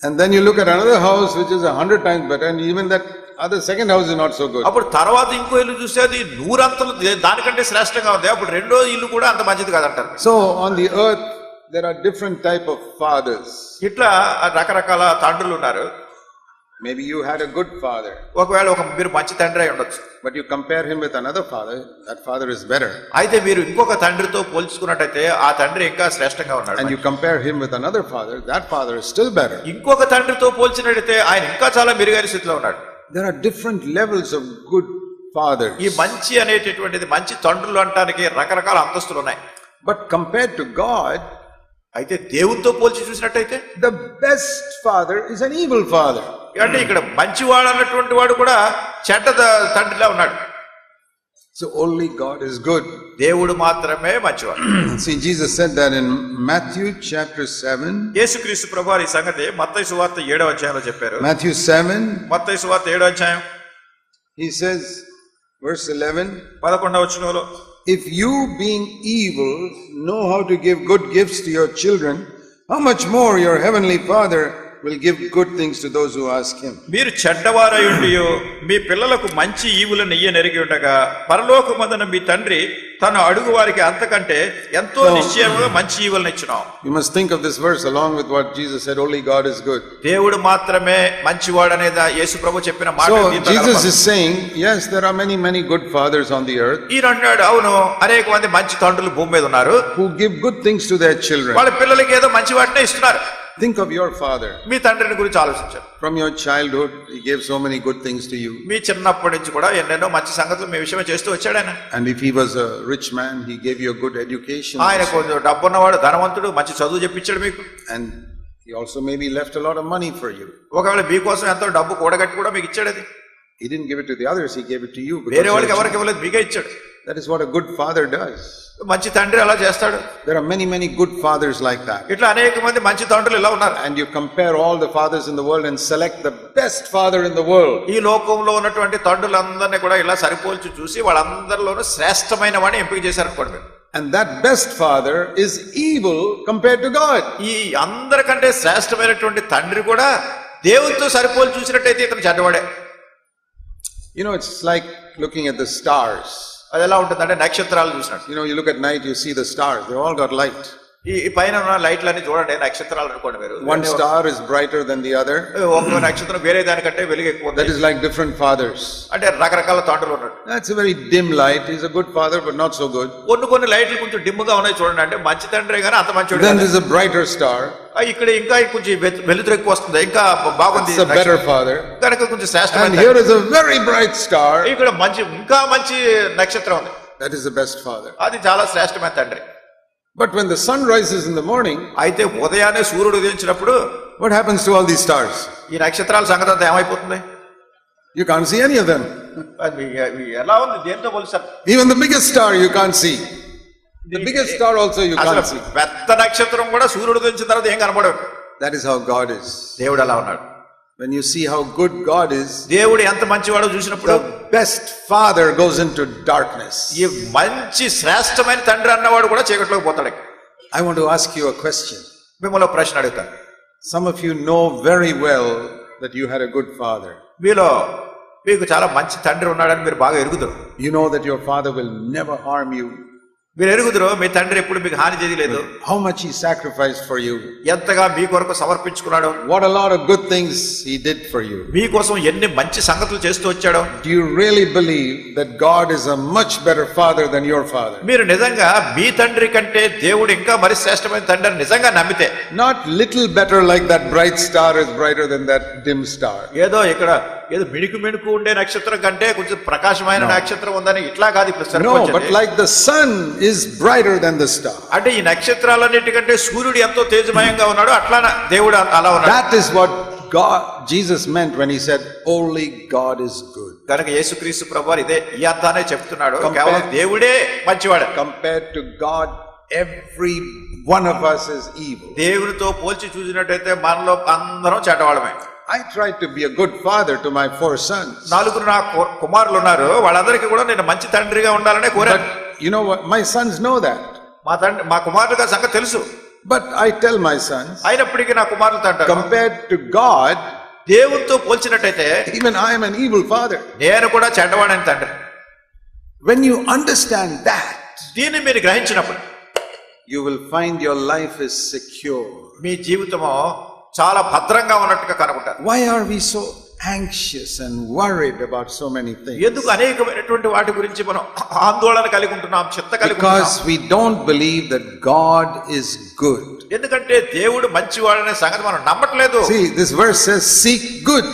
And then you look at another house which is 100 times better, and even that other second house is not so good. అప్పుడు తర్వాత ఇంకో ఇల్లు చూస్తే అది 100 అంతలు దానికంటే శ్రేష్టంగా ఉంది. అప్పుడు రెండో ఇల్లు కూడా అంత మంచిది కాదు అంటారు. So on the earth there are different type of fathers. ఇట్లా రకరకాల తండ్రులు ఉన్నారు. Maybe you had a good father. ఒకవేళ మీరు మంచి తండ్రి అయి ఉండొచ్చు. But you compare him with another father, that father is better. అయితే మీరు ఇంకొక తండ్రితో పోల్చుకున్నట్టయితే ఆ తండ్రి ఇంకా శ్రేష్టంగా ఉన్నాడు. And you compare him with another father, that father is still better. ఇంకొక తండ్రితో పోల్చినట్టయితే ఆయన ఇంకా చాలా మెరుగైన స్థితిలో ఉన్నాడు. There are different levels of good fathers. ఈ మంచి అనేటటువంటిది మంచి తండ్రులు అంటానికి రకరకాల అంతస్తులు ఉన్నాయి. But compared to God, అయితే దేవునితో పోల్చి చూసినట్టయితే the best father is an evil father. అంటే ఇక్కడ మంచివాడు అన్నటువంటి వాడు కూడా చెడ్డ తండ్రిలా ఉన్నాడు. So only God is good. దేవుడు మాత్రమే మంచివాడు. See, Jesus said that in Matthew chapter 7. యేసుక్రీస్తు ప్రభువారు ఈ సంగతి మత్తయి సువార్త 7వ అధ్యాయంలో చెప్పారు. Matthew 7. మత్తయి సువార్త 7వ అధ్యాయం. He says, verse 11. 11వ వచనంలో, if you being evil know how to give good gifts to your children, how much more your heavenly Father will give good things to those who ask him. మీరు చెడ్డవారై ఉండియో మీ పిల్లలకు మంచి ఈవులను ఇయ్యనెరిగి ఉండగా పరలోకమందున మీ తండ్రి తన అడుగు వారికి అంతకంటే ఎంతో నిశ్చయముగా మంచి ఈవులను ఇచ్చును. You must think of this verse along with what Jesus said, only God is good. దేవుడు మాత్రమే మంచివాడు అనేది యేసు ప్రభు చెప్పిన మాట. So Jesus is saying, yes, there are many good fathers on the earth. ఈయన అన్నాడు, అవును, అనేక మంది మంచి తండ్రులు భూమి మీద ఉన్నారు, who give good things to their children. వాళ్ళ పిల్లలకి ఏదో మంచి వాటినే ఇస్తున్నారు. Think of your father. మీ తండ్రిని గురించి ఆలోచించండి. From your childhood he gave so many good things to you. మీ చిన్నప్పటి నుంచి కూడా ఎన్నెన్నో మంచి సంగతులు మీ విషయమే చేస్తూ వచ్చాడు ఆయన. And if he was a rich man, he gave you a good education. ఆయన కొంచెం డబ్బున్నవాడు, ధనవంతుడు, మంచి చదువు చెప్పించాడు మీకు. And he also maybe left a lot of money for you. ఒకవేళ మీకోసం ఎంతో డబ్బు కూడగట్టి కూడా మీకు ఇచ్చాడు. అది he didn't give it to the others, he gave it to you. వేరే వాళ్ళకి ఎవరికి ఇవ్వలేదు, మీకే ఇచ్చాడు. That is what a good father does. మంచి తండ్రి అలా చేస్తాడు. There are many good fathers like that. ఇట్లా అనేక మంది మంచి తండ్రులు ఇలా ఉన్నారు. And you compare all the fathers in the world and select the best father in the world. ఈ లోకంలో ఉన్నటువంటి తండ్రులందరినీ కూడా ఇలా సరిపోల్చి చూసి వాళ్ళందరిలోనూ శ్రేష్టమైన వాడిని ఎంపిక చేశారు అనుకోండి. And that best father is evil compared to God. ఈ అందరికంటే శ్రేష్టమైనటువంటి తండ్రి కూడా దేవునితో సరిపోల్చి చూసినట్టయితే ఇతను చెడ్డవాడే. You know, it's like looking at the stars. అది ఎలా ఉంటుందంటే నక్షత్రాలు చూసినట్టు. You know, you look at night, you see the stars, they all got light. ఈ పైన ఉన్న లైట్లన్నీ చూడండి, నక్షత్రాలు అనుకోండి మీరు. One star is brighter than the other. ఒక నక్షత్రం వేరే దానికంటే వెలుగు ఎక్కువ ఉంది. That is like different fathers. అంటే రకరకాల తండ్రులు ఉన్నట్టు. That's a very dim light. He's a good father, but not so good. కొన్ని లైట్లు కొంచెం డిమ్గా ఉన్నాయి చూడండి, అంటే మంచి తండ్రే కానీ అంత మంచివాడు. Then there's a brighter star. ఇక్కడ ఇంకా కొంచెం వెలుతురు ఎక్కువ వస్తుంది, ఇంకా బాగుంది. It's a better father. కనుక కొంచెం శ్రేష్టమైన. And here is a very bright star. ఇక్కడ ఇంకా మంచి నక్షత్రం ఉంది. That is the best father. అది చాలా శ్రేష్టమైన తండ్రి. But when the sun rises in the morning, అయితే ఉదయాన్నే సూర్యుడు ఉదయించినప్పుడు what happens to all these stars? ఈ నక్షత్రాల సంగతి అంతా ఏమైపోతుంది? You can't see any of them. ఎలా ఉంది, దేంతో పోలిస్తారు? Even the biggest star you can't see. The biggest star also you can't see. పెద్ద నక్షత్రం కూడా సూర్యుడు ఉదయించిన తర్వాత ఏం కనపడదు. That is how God is. దేవుడు అలా ఉన్నాడు. When you see how good God is, దేవుడు ఎంత మంచివాడో చూసినప్పుడు the best father goes into darkness. ఈ మంచి శ్రేష్టమైన తండ్రి అన్నవాడు కూడా చీకట్లోకి పోతాడు. I want to ask you a question. మిమ్మల్ని ఒక ప్రశ్న అడుగుతాను. Some of you know very well that you had a good father. మీకు చాలా మంచి తండ్రి ఉన్నాడని మీరు బాగా ఎరుగుదురు. You know that your father will never harm you. మీరు ఎరుగుదురు, మీ తండ్రి ఎప్పుడు మీకు హాని చేయలేదు. How much he sacrificed for you. ఎంతగా మీ కొరకు సమర్పించుకున్నాడు. What a lot of good things he did for you. మీకోసం ఎన్ని మంచి సంగతులు చేస్తూ వచ్చాడు. Do you really believe that God is a much better father than your father? మీరు నిజంగా మీ తండ్రి కంటే దేవుడు ఇంకా మరి శ్రేష్టమైన తండ్రి నిజంగా నమ్మితే, not little better like that bright star is brighter than that dim star. ఏదో మిణుకు ఉండే నక్షత్రం కంటే కొంచెం ప్రకాశమైన నక్షత్రం ఉందని ఇట్లా కాదు ఇప్పుడు. No, but like the sun is brighter than the star. అంటే ఈ నక్షత్రాలన్నిటికంటే సూర్యుడు ఎంతో తేజమయంగా ఉన్నాడు, అట్లా దేవుడు అలా ఉన్నాడు. That is what Jesus meant when he said only God is good. కనుక యేసుక్రీస్తు ప్రభువారు ఈ అర్థాన్ని చెప్తున్నాడు, కేవలం దేవుడే మంచివాడు. Compared to God, every one of us is evil. దేవునితో పోల్చి చూసినట్టయితే మనలో అందరం చెడ్డవాళ్ళమే. I tried to be a good father to my 4 sons. 4 నా కుమారులు ఉన్నారు, వాళ్ళందరికీ కూడా నేను మంచి తండ్రిగా ఉండాలనే కోరాను. But you know what, my sons know that. మా కుమారులుగా సంగతి తెలుసు. But I tell my sons, అయినప్పటికీ నా కుమారులతో అంటారు, compared to God, దేవునితో పోల్చినట్టయితే even I am an evil father. నేను కూడా చెడ్డవాడని తండ్రి. When you understand that, దీన్ని మీరు గ్రహించినప్పుడు you will find your life is secure. మీ జీవితము చాలా భద్రంగా ఉన్నట్టుగా కనుగొంటారు. Why are we so anxious and worried about so many things? ఎందుకు అనేకమైనటువంటి వాటి గురించి మనం ఆందోళన కలిగి ఉంటున్నాం, చింత కలిగి ఉంటున్నాం? Because we don't believe that God is good. ఎందుకంటే దేవుడు మంచివాడనే సంగతి మనం నమ్మట్లేదు. See, this verse says seek good.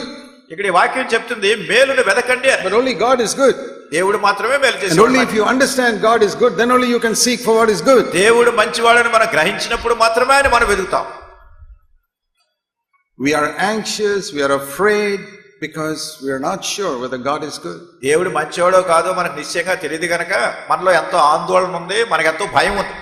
ఇక్కడ ఈ వాక్యం చెప్తుంది మేలును వెదకండి. But only God is good. దేవుడు మాత్రమే మేలు చేసేవాడు. And only if you understand God is good, then only you can seek for what is good. దేవుడు మంచివాడని మనం గ్రహించినప్పుడు మాత్రమే ఆయన మనం వెతుకుతాం. We are anxious, we are afraid because we are not sure whether God is good. దేవుడు మంచివాడో కాదో మనకు నిశ్చయంగా తెలియదు గనక మనలో ఎంతో ఆందోళన ఉంది, మనకు ఎంతో భయం ఉంది.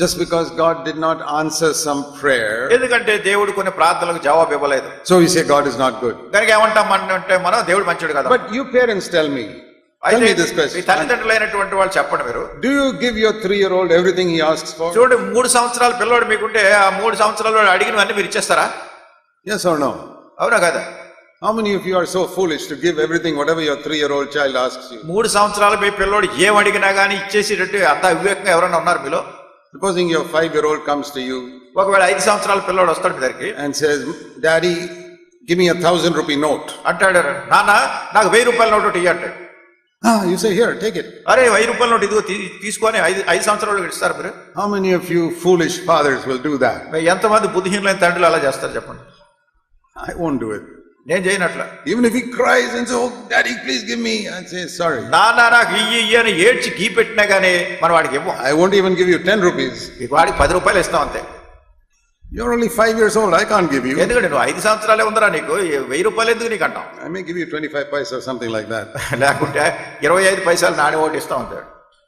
Just because God did not answer some prayer, ఎందుకంటే దేవుడు కొన్ని ప్రార్థనలకు జవాబు ఇవ్వలేదు, so we say God is not good. కనుక ఏమంటాం అంటే మనం దేవుడు మంచివాడు కదా. But you parents tell me this question. ఈ తల్లిదండ్రులైనటువంటి వాళ్ళు చెప్పండి, మీరు do you give your 3-year-old everything he asks for? చూడండి, 3 సంవత్సరాల పిల్లోడు మీకుంటే ఆ 3 సంవత్సరాలు అడిగినవన్నీ మీరు ఇచ్చేస్తారా? Yes or no? అవునా కదా? How many of you are so foolish to give everything whatever your 3-year-old child asks you? 3 సంవత్సరాల మీ పిల్లోడు ఏం అడిగినా గానీ ఇచ్చేసేటట్టు అంత వివేకంగా ఎవరైనా ఉన్నారు మీలో? Supposing your 5-year-old comes to you, ఒకవేళ 5 సంవత్సరాల పిల్లోడు వస్తాడు మీ దగ్గరికి and says, Daddy, give me a 1,000 rupee note. అంటాడు, నాన్న నాకు 1000 రూపాయల నోటు ఒకటి ఇయ్యండి. You say, here, take it. అరే 1000 రూపాయల నోటు ఇదిగో తీసుకొని 5 సంవత్సరాలు ఇస్తారు మీరు. How many of you foolish fathers will do that? ఎంతమంది బుద్ధిహీనులైన తండ్రులు అలా చేస్తారు చెప్పండి? I won't do it. నేను చేయనట్లా. Even if he cries and says, oh daddy please give me, I say sorry. నాన్న నాకు ఇయ్యి అని ఏడ్చి గీ పెట్టినా గానీ మనం వాడికి ఇవ్వం. I won't even give you 10 rupees. వాడికి 10 రూపాయలు ఇస్తాం అంతే. You're only 5 years old, I can't give you. ఎందుకంటే నువ్వు 5 సంవత్సరాలే ఉందరా, నీకు 1000 రూపాయలు ఎందుకు నీకు అంటాం? I may give you 25 paisa or something like that. లేకుంటే 25 పైసలు నాని ఓటు ఇస్తాం అంతే.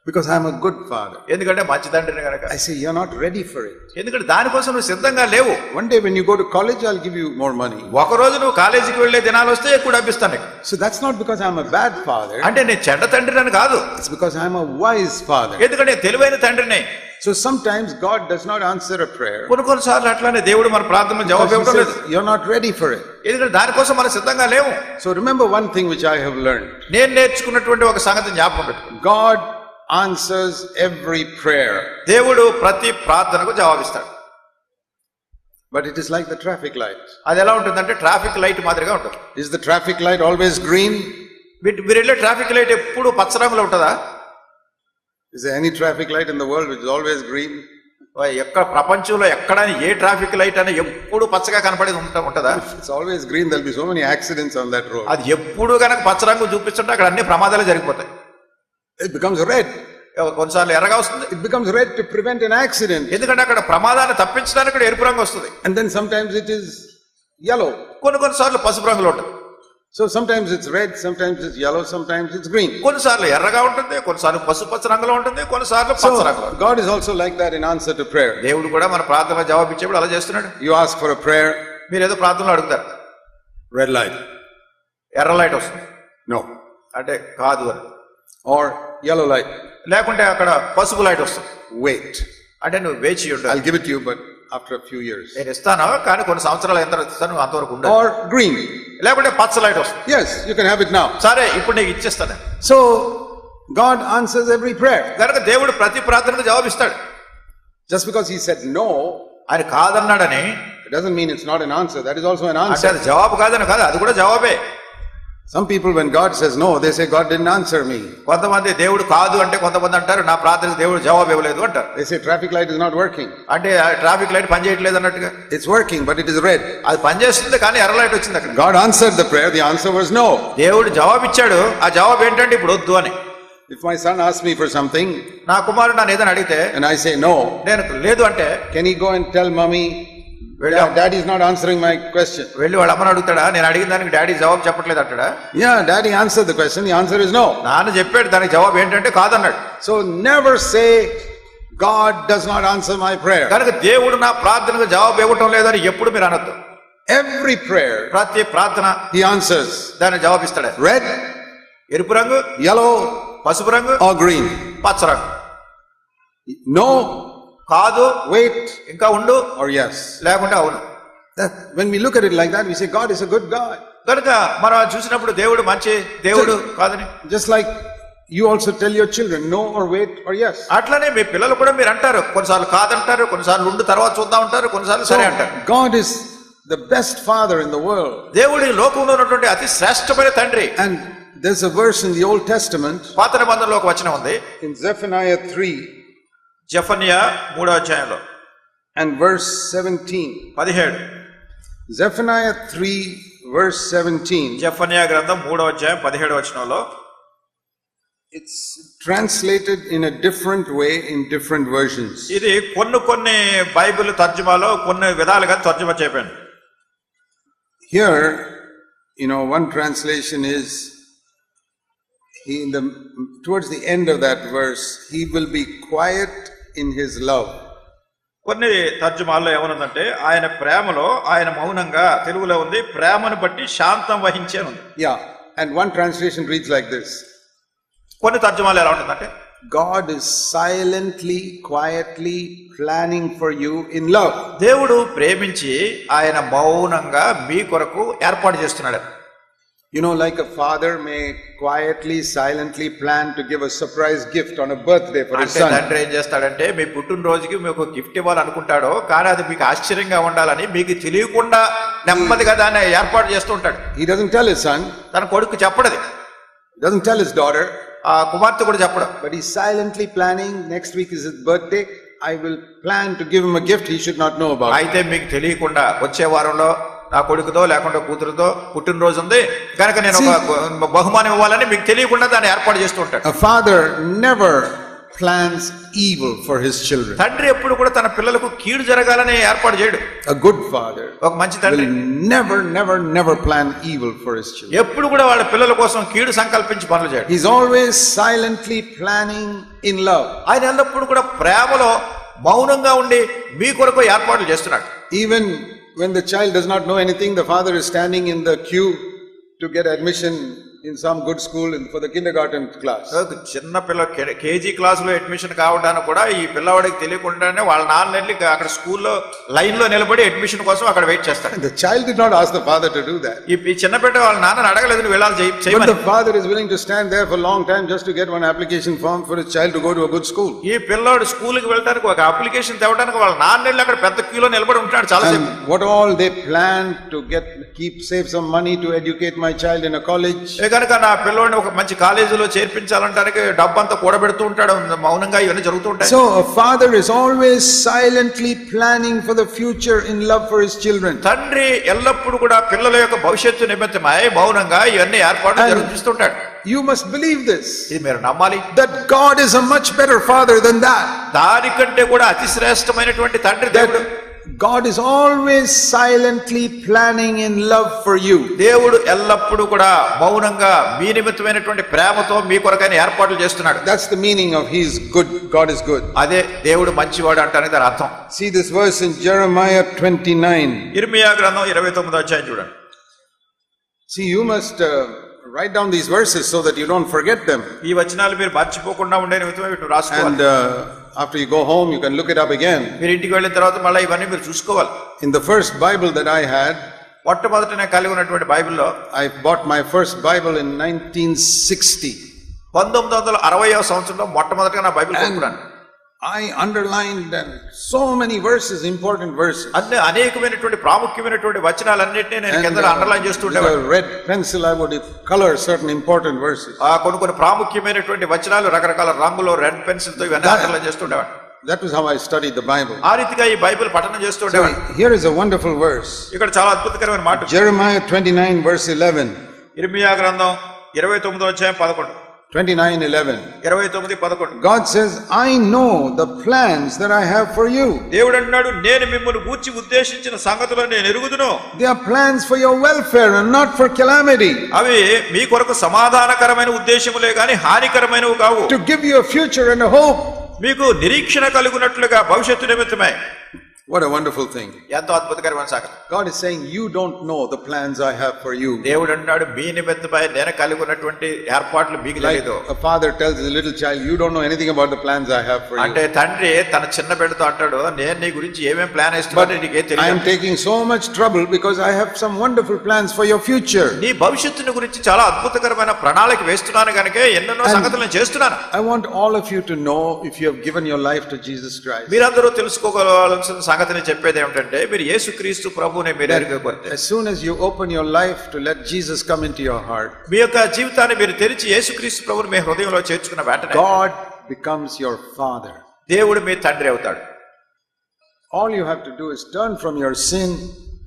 Because I'm a good father. ఎందుకంటే మంచి తండ్రిని కనుక. I say you're not ready for it. ఎందుకంటే దానికోసం నువ్వు సిద్ధంగా లేవు. One day when you go to college, I'll give you more money. ఒక రోజు నువ్వు కాలేజీకి వెళ్లే దినాలు వస్తే ఎక్కువ డబ్బు ఇస్తాను నీకు. So that's not because I'm a bad father. అంటే నేను చెడ్డ తండ్రిని కాదు. It's because I'm a wise father. ఎందుకంటే తెలివైన తండ్రిని. So sometimes God does not answer a prayer. కొన్నిసార్లు అట్లానే దేవుడు మన ప్రార్థన జవాబు ఇవ్వడం లేదు. You're not ready for it. ఎందుకంటే దానికోసం మనం సిద్ధంగా లేవు. So remember one thing which I have learned. నేను నేర్చుకున్నటువంటి ఒక సంగతి జ్ఞాపకం పెట్టుకో. God answers every prayer. దేవుడు ప్రతి ప్రార్థనకు జవాబిస్తాడు. But it is like the traffic light. అది ఎలా ఉంటుందంటే ట్రాఫిక్ లైట్ మాదిరిగా ఉంటుంది. Is the traffic light always green? మీరు వెళ్ళే ట్రాఫిక్ లైట్ ఎప్పుడు పచ్చ రంగులో ఉంటుందా? Is there any traffic light in the world which is always green? ఎక్కడ ప్రపంచంలో ఎక్కడైనా ఏ ట్రాఫిక్ లైట్ అయినా ఎప్పుడు పచ్చగా కనపడేది ఉంటుందా? It's always green. There'll be so many accidents on that road. అది ఎప్పుడు కనుక పచ్చ రంగు చూపిస్తుంటే అక్కడ అన్ని ప్రమాదాలు జరిగిపోతాయి. It becomes red. కొన్నిసార్లు ఎర్రగా వస్తుంది. It becomes red to prevent an accident. ఎందుకంటే అక్కడ ప్రమాదాన్ని తప్పించడానికి అక్కడ ఎరుపు రంగు వస్తుంది. And then sometimes it is yellow. కొన్నిసార్లు పసుపు రంగులో ఉంటుంది. So sometimes it's red, sometimes it's yellow, sometimes it's green. కొన్నిసార్లు ఎర్రగా ఉంటుంది, కొన్నిసార్లు పసుపచ్చ రంగులో ఉంటుంది, కొన్నిసార్లు పచ్చ రంగులో. So God is also like that in answer to prayer. దేవుడు కూడా మన ప్రార్థన జవాబు ఇచ్చేప్పుడు అలా చేస్తున్నాడు. You ask for a prayer. మీరు ఏదో ప్రార్థనలో అడుగుతారు. Red light. ఎర్ర లైట్ వస్తుంది. No. అంటే కాదు అని. Or yellow light. లేకుంటే అక్కడ పసుపు లైట్ వస్తుంది. Wait. అంటే నువ్వు వేచి ఉండాలి. I'll give it to you, but after a few years. నేను ఇస్తాను, కానీ కొన్ని సంవత్సరాలు ఎంత ఇస్తాను అంతవరకు ఉండాలి. Or green. లేకుంటే పచ్చ లైట్ వస్తుంది. Yes, you can have it now. సరే, ఇప్పుడు నీకు ఇచ్చేస్తాను. So God answers every prayer. కనుక దేవుడు ప్రతి ప్రార్థనకు జవాబిస్తాడు. Just because he said no, ఆయన కాదన్నాడని it doesn't mean it's not an answer. That is also an answer. అంటే అది జవాబు కాదని కాదు, అది కూడా జవాబే. Some people, when God says no, they say God didn't answer me. కొంతమంది దేవుడు కాదు అంటే కొంతమంది అంటారు నా ప్రార్థనకు దేవుడు జవాబు ఇవ్వలేదు అంటారు. They say traffic light is not working. అంటే ట్రాఫిక్ లైట్ పనిచేయట్లేదు అన్నట్టుగా. It's working, but it is red. అది పనిచేస్తుంది కానీ ఎర్ర లైట్ వచ్చింది అక్కడ. God answered the prayer. The answer was no. దేవుడు జవాబు ఇచ్చాడు, ఆ జవాబు ఏంటంటే ఇప్పుడు వద్దు అని. If my son asks me for something, నా కుమారుడు నన్ను ఏదైనా అడిగితే and I say no, నేను లేదు అంటే, can he go and tell mommy, daddy is not answering my question? వెళ్ళి వాళ్ళ అమ్మని అడుగుతాడా, నేను అడిగిన దానికి డాడీ జవాబు చెప్పట్లేదు అంటాడా? Yeah, daddy answered the question. The answer is no. నాన్న చెప్పాడు, దానికి జవాబు ఏంటంటే కాదన్నాడు. So never say God does not answer my prayer. కనుక దేవుడు నా ప్రార్థనకు జవాబు ఇవ్వటం లేదని ఎప్పుడు మీరు అనొద్దు. Every prayer, ప్రతి ప్రార్థన he answers. దానికి జవాబు ఇస్తాడు. Red, ఎరుపు రంగు, yellow, పసుపు రంగు, or green. పచ్చ రంగు. No, కాదు, wait, ఇంకా ఉండు, or yes. లేకుంటే అవును. When we look at it like that, we say God is a good God. కనుక మనం చూసినప్పుడు దేవుడు మంచి దేవుడు కాదని. Just like you also tell your children no or wait or yes. అట్లనే మీ పిల్లలు కూడా మీరు అంటారు, కొన్నిసార్లు కాదంటారు, కొన్నిసార్లు ఉండు తర్వాత చూద్దాం అంటారు, కొన్నిసార్లు సరే అంటారు. God is the best father in the world. దేవుడి లోకంలో ఉన్నటువంటి అతి శ్రేష్టమైన తండ్రి. And there's a verse in the Old Testament, పాత నిబంధనలో ఒక వచనం ఉంది. in Zephaniah 3, జెఫన్యా 3వ అధ్యాయంలో and verse 17. 17. Zephaniah 3 verse 17. జెఫన్యా గ్రంథం 3వ అధ్యాయం 17వ వచనంలో, it's translated in a different way in different versions. ఇది కొన్ని బైబిల్ తర్జుమాలో కొన్ని విధాలుగా తర్జుమా చేయబడింది. Here, one translation is towards the end of that verse, he will be quiet in his love. కొన్ని తర్జుమాల్లో ఏమనుందంటే ఆయన ప్రేమలో ఆయన మౌనంగా, తెలుగులో ఉంది ప్రేమను బట్టి శాంతం వహించేను. Yeah, and one translation reads like this. కొన్ని తర్జుమాలు ఎలా ఉంటుందంటే God is silently, quietly planning for you in love. దేవుడు ప్రేమించి ఆయన మౌనంగా మీ కొరకు ఏర్పాటు చేస్తున్నాడు. Like a father may quietly, silently plan to give a surprise gift on a birthday for his son. తండ్రి ఏం చేస్తాడంటే మీ పుట్టినరోజుకి మీకు గిఫ్ట్ ఇవ్వాలనుకుంటాడో, కానీ అది మీకు ఆశ్చర్యంగా ఉండాలని మీకు తెలియకుండా నెమ్మదిగా దాన్ని ఏర్పాటు చేస్తూ ఉంటాడు. He doesn't tell his son. తన కొడుకు చెప్పడది. He doesn't tell his daughter. ఆ కుమార్తె కూడా చెప్పడం. But he's silently planning. Next week is his birthday. I will plan to give him a gift he should not know about. అయితే మీకు తెలియకుండా వచ్చే వారంలో నా కొడుకుతో లేకుండా కూతురుతో పుట్టినరోజు ఉంది కనుక నేను ఒక బహుమానం ఇవ్వాలని మీకు తెలియకుండా దాన్ని ఏర్పాటు చేస్తూ ఉంటాడు. A father never plans evil for his children. తండ్రి ఎప్పుడు కూడా తన పిల్లలకు కీడు జరగాలని ఏర్పాటు చేయడు. A good father ఒక మంచి తండ్రి will never plan evil for his children. ఎప్పుడు కూడా వాళ్ళ పిల్లల కోసం కీడు సంకల్పించి పనులు చేయడు. He's always silently planning in love. ఆయన ఎల్లప్పుడు కూడా ప్రేమలో మౌనంగా ఉండి మీ కొరకు ఏర్పాట్లు చేస్తున్నాడు. Even when the child does not know anything, the father is standing in the queue to get admission in some good school for the kindergarten class. చిన్న పిల్ల కేజీ క్లాసులో అడ్మిషన్ కావడానికి కూడా ఈ పిల్లవాడికి తెలియకుండానే వాళ్ళ నాన్న వెళ్ళి అక్కడ స్కూల్లో లైన్ లో నిలబడి అడ్మిషన్ కోసం అక్కడ వెయిట్ చేస్తాడు. The child did not ask the father to do that. ఈ చిన్న బిడ్డ వాళ్ళ నాన్నని అడగలేదు నువ్వు వెళ్ళాలి చేయమని. But the father is willing to stand there for a long time just to get one application form for his child to go to a good school. ఈ పిల్లాడు స్కూల్కి వెళ్ళడానికి ఒక అప్లికేషన్ తేవడానికి వాళ్ళ నాన్న వెళ్ళి అక్కడ పెద్ద క్యూలో నిలబడి ఉంటాడు చాలా సేపు. What all they plan to save some money to educate my child in a college. కనుక నా పిల్లోడిని ఒక మంచి కాలేజీలో చేర్పించాలంటానికి డబ్బంతా కూడబెడుతూ ఉంటాడు, మౌనంగా ఇవన్నీ జరుగుతూ ఉంటాయి. So a father is always silently planning for the future in love for his children. తండ్రి ఎల్లప్పుడు కూడా పిల్లల యొక్క భవిష్యత్తు నిమిత్తమై మౌనంగా ఇవన్నీ ఏర్పాట్లు జరిపిస్తుంటాడు. You must believe this. ఇది మీరు నమ్మాలి. That God is a much better father than that. దానికంటే కూడా అతి శ్రేష్టమైనటువంటి తండ్రి దేవుడు. God is always silently planning in love for you. దేవుడు ఎల్లప్పుడు కూడా మౌనంగా మీ నిమిత్తమైనటువంటి ప్రేమతో మీ కొరకైన ఏర్పాట్లు చేస్తున్నాడు. That's the meaning of He is good, God is good. అదే దేవుడు మంచివాడు అంటానికి దాని అర్థం. See this verse in Jeremiah 29. ఇర్మియా గ్రంథం 29వ అధ్యాయం చూడండి. See, you must write down these verses so that you don't forget them. ఈ వచనాలు మీరు మర్చిపోకుండా ఉండే నిమిత్తమే వీటిని రాసుకోవాలి. And after you go home, you can look it up again. మీరు ఇంటికి వెళ్ళిన తర్వాత మళ్ళీ ఇవన్నీ మీరు చూసుకోవాలి. In the first Bible that I had, మొట్టమొదట నేను కలిగి ఉన్నటువంటి బైబిల్లో, I bought my first Bible in 1960. 1960వ సంవత్సరంలో మొట్టమొదటిగా నా బైబిల్ కొనుక్కున్నాను. I underlined so many verses, important verses. అన్ని అనేకమైనటువంటి ప్రాముఖ్యమైనటువంటి వచనాలన్నిటిని నేను కింద అండర్లైన్ చేస్తూ ఉండేవాడిని. With a red pencil I would color certain important verses. కొన్ని ప్రాముఖ్యమైనటువంటి వచనాలు రకరకాల రంగులో రెడ్ పెన్సిల్ తో ఇవన్నీ అండర్లైన్ చేస్తూ ఉండేవాడిని. That was how I studied the Bible. ఆ రీతిగా ఈ బైబిల్ పఠనం చేస్తూ ఉండేవాడిని. Here is a wonderful verse. ఇక్కడ చాలా అద్భుతకరమైన మాట. Jeremiah 29 verse 11. ఇర్మియా గ్రంథం 29వ అధ్యాయం 11. 29:11. 29:11. God says, I know the plans that I have for you. దేవుడు అంటున్నాడు, నేను మిమ్మల్ని గూర్చి ఉద్దేశించిన సంగతులను నేను ఎరుగుదును. They are plans for your welfare and not for calamity. అవి మీ కొరకు సమాధానకరమైన ఉద్దేశములే గాని హానికరమైనవి కావు. To give you a future and a hope. మీకు నిరీక్షణ కలుగునట్లుగా భవిష్యత్తు నిమిత్తమై. What a wonderful thing. ఎంతో అద్భుతకరమైన సంగతి. God is saying, you don't know the plans I have for you. దేవుడు అంటున్నాడు, మీ నిమిత్తమై నేను కలిగి ఉన్నటువంటి ఏర్పాట్లు మీకు తెలియదు. A father tells his little child, you don't know anything about the plans I have for you. అంటే తండ్రి తన చిన్న బిడ్డతో అంటాడు, నేను నీ గురించి ఏమేం ప్లాన్ ఇస్తున్నానో నీకే తెలియదు. I am taking so much trouble because I have some wonderful plans for your future. నీ భవిష్యత్తుని గురించి చాలా అద్భుతకరమైన ప్రణాళిక వేస్తున్నాను కనుక ఎన్నెన్నో సంగతులను చేస్తున్నాను. I want all of you to know, if you have given your life to Jesus Christ. మీరందరూ తెలుసుకోవాల్సిన సంగతిని చెప్పేది ఏమిటంటే, మీరు యేసుక్రీస్తు ప్రభువుని మీరు ఎరుగకపోతే, as soon as you open your life to let Jesus come into your heart, మీ యొక్క జీవితాన్ని మీరు తెరిచి యేసుక్రీస్తు ప్రభువుని మీ హృదయంలో చేర్చుకున్న వెంటనే God becomes your father. దేవుడు మీ తండ్రి అవుతాడు. All you have to do is turn from your sin,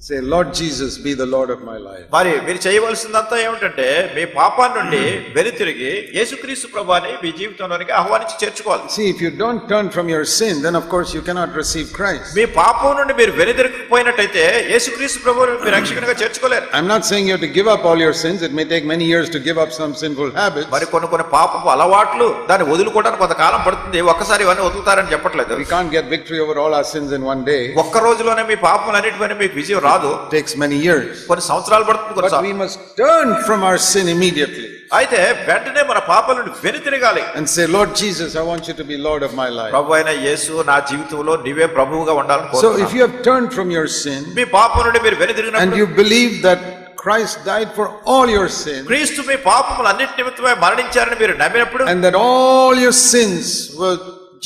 say, Lord Jesus, be the Lord of my life. మరి మీరు చేయవలసిందంతా ఏమిటంటే, మీ పాపం నుండి వెనుతిరిగి యేసుక్రీస్తు ప్రభువుని మీ జీవితంలోనికి ఆహ్వానించి చేర్చుకోవాలి. See, if you don't turn from your sin, then of course you cannot receive Christ. మీ పాపం నుండి మీరు వెనుతిరిగిపోయినట్టయితే యేసుక్రీస్తు ప్రభువుని మీరు రక్షకునిగా చేర్చుకోలేరు. I'm not saying you have to give up all your sins. It may take many years to give up some sinful habits. మరి కొన్ని పాపపు అలవాట్లు దాన్ని వదులుకోవడానికి కొంతకాలం పడుతుంది. ఒక్కసారి ఇవన్నీ వదులుతారని చెప్పట్లేదు. We can't get victory over all our sins in one day. ఒక్క రోజులోనే మీ పాపములన్నిటిపైన మీకు విజయం రాదు. It takes many years. కొన్ని సంవత్సరాలు పడుతుంది. But we must turn from our sin immediately. అయితే వెంటనే మన పాపాల నుండి వెనుతిరగాలి. And say, Lord Jesus, I want you to be Lord of my life. ప్రభువైన యేసు, నా జీవితంలో నీవే ప్రభువుగా ఉండాలని కోరుతున్నాను. So if you have turned from your sin, మీ పాపం నుండి మీరు వెనుతిరిగినప్పుడు, and you believe that Christ died for all your sins, క్రీస్తు మీ పాపములన్నిటి నిమిత్తమై మరణించారని మీరు నమ్మినప్పుడు, and that all your sins were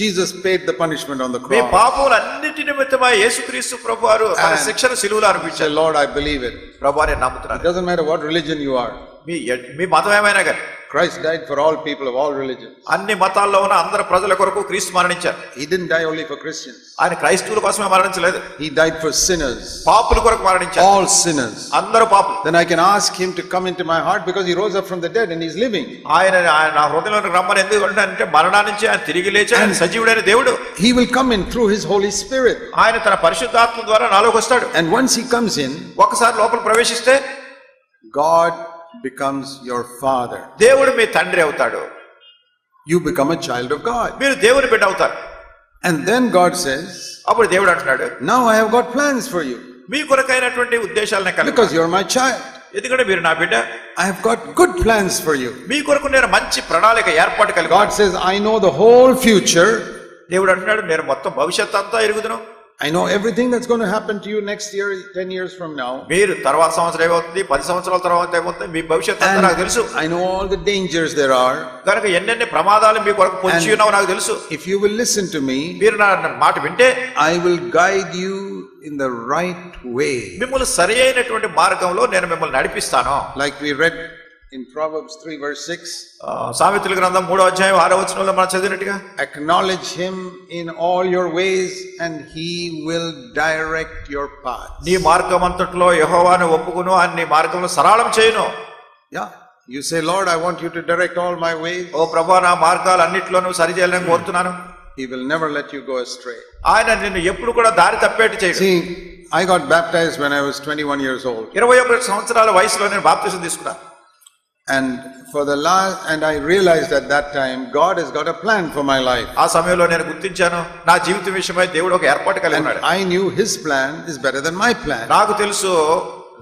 Jesus paid the punishment on the cross. మీ పాపములన్నిటి నిమిత్తమై యేసుక్రీస్తు ప్రభువారు తన శిక్షను సిలువలో అర్పించారు. Lord, I believe it. ప్రభువా, నేను నమ్ముతున్నాను. It doesn't matter what religion you are. మీ మతం ఏమైనా కానీ, Christ died for all people of all religions. అన్ని మతాల్లో ఉన్న అందరు ప్రజల కొరకు క్రీస్తు మరణించారు. He didn't die only for Christians. ఆయన క్రైస్తవుల కోసమే మరణించలేదు. He died for sinners. పాపుల కొరకు మరణించారు. All sinners. అందరూ పాపులు. Then I can ask him to come into my heart because he rose up from the dead and he's living. ఆయన నా హృదయంలోకి రమ్మని ఎందుకు అంటే మరణాన్ని నుంచి ఆయన తిరిగి లేచి ఆయన సజీవుడైన దేవుడు. He will come in through his Holy Spirit. ఆయన తన పరిశుద్ధాత్మ ద్వారా నాలోకి వస్తాడు. And once he comes in, ఒకసారి లోపల ప్రవేశిస్తే God becomes your father. దేవుడు మీ తండ్రి అవుతాడు. You become a child of God. మీరు దేవుని బిడ్డ అవుతారు. And then God says, అప్పుడు దేవుడు అంటున్నాడు, now I have got plans for you. మీ కొరకైనటువంటి ఉద్దేశాలను కలిగి Because you're my child. ఎందుకంటే మీరు నా బిడ్డ. I have got good plans for you. మీ కొరకు నేను మంచి ప్రణాళిక ఏర్పాటు కలిగి. God says, I know the whole future. దేవుడు అంటున్నాడు, నేను మొత్తం భవిష్యత్తు అంతా ఎరుగుదును. I know everything that's going to happen to you next year, 10 years from now. మీరు తర్వాత సంవత్సరం ఏమవుతుంది, 10 సంవత్సరాల తర్వాత ఏమవుతుంది, మీ భవిష్యత్తు అంతా నాకు తెలుసు. I know all the dangers there are. కనుక ఎన్నెన్ని ప్రమాదాలు మీ కొరకు పొంచి ఉన్నావో నాకు తెలుసు. If you will listen to me, మీరు నా మాట వింటే I will guide you in the right way. మిమ్మల్ని సరియైనటువంటి మార్గంలో నేను మిమ్మల్ని నడిపిస్తాను. Like we read in Proverbs 3 verse 6. సామెతల గ్రంథం 3వ అధ్యాయం 6వ వచనంలో మనం చదివినట్టుగా, acknowledge him in all your ways and he will direct your paths. నీ మార్గం అంతట్లో యెహోవాను ఒప్పుకును, నీ మార్గంలో సరళం చేయును. Yeah, you say, Lord, I want you to direct all my ways. ఓ ప్రభువా, నా మార్గాలు అన్నిట్లో నువ్వు సరి చేయాలని కోరుతున్నాను. He will never let you go astray. ఆయన నిన్ను ఎప్పుడు కూడా దారి తప్పేట్టు చేయడు. See, I got baptized when I was 21 years old. 21 సంవత్సరాల వయసులో నేను బాప్తిసం తీసుకున్నాను. And I realized at that time God has got a plan for my life. ఆ సమయంలో నేను గుర్తించాను, నా జీవితం విషయమై దేవుడు ఒక ఏర్పాటు కలిగి ఉన్నాడు. I knew his plan is better than my plan. నాకు తెలుసు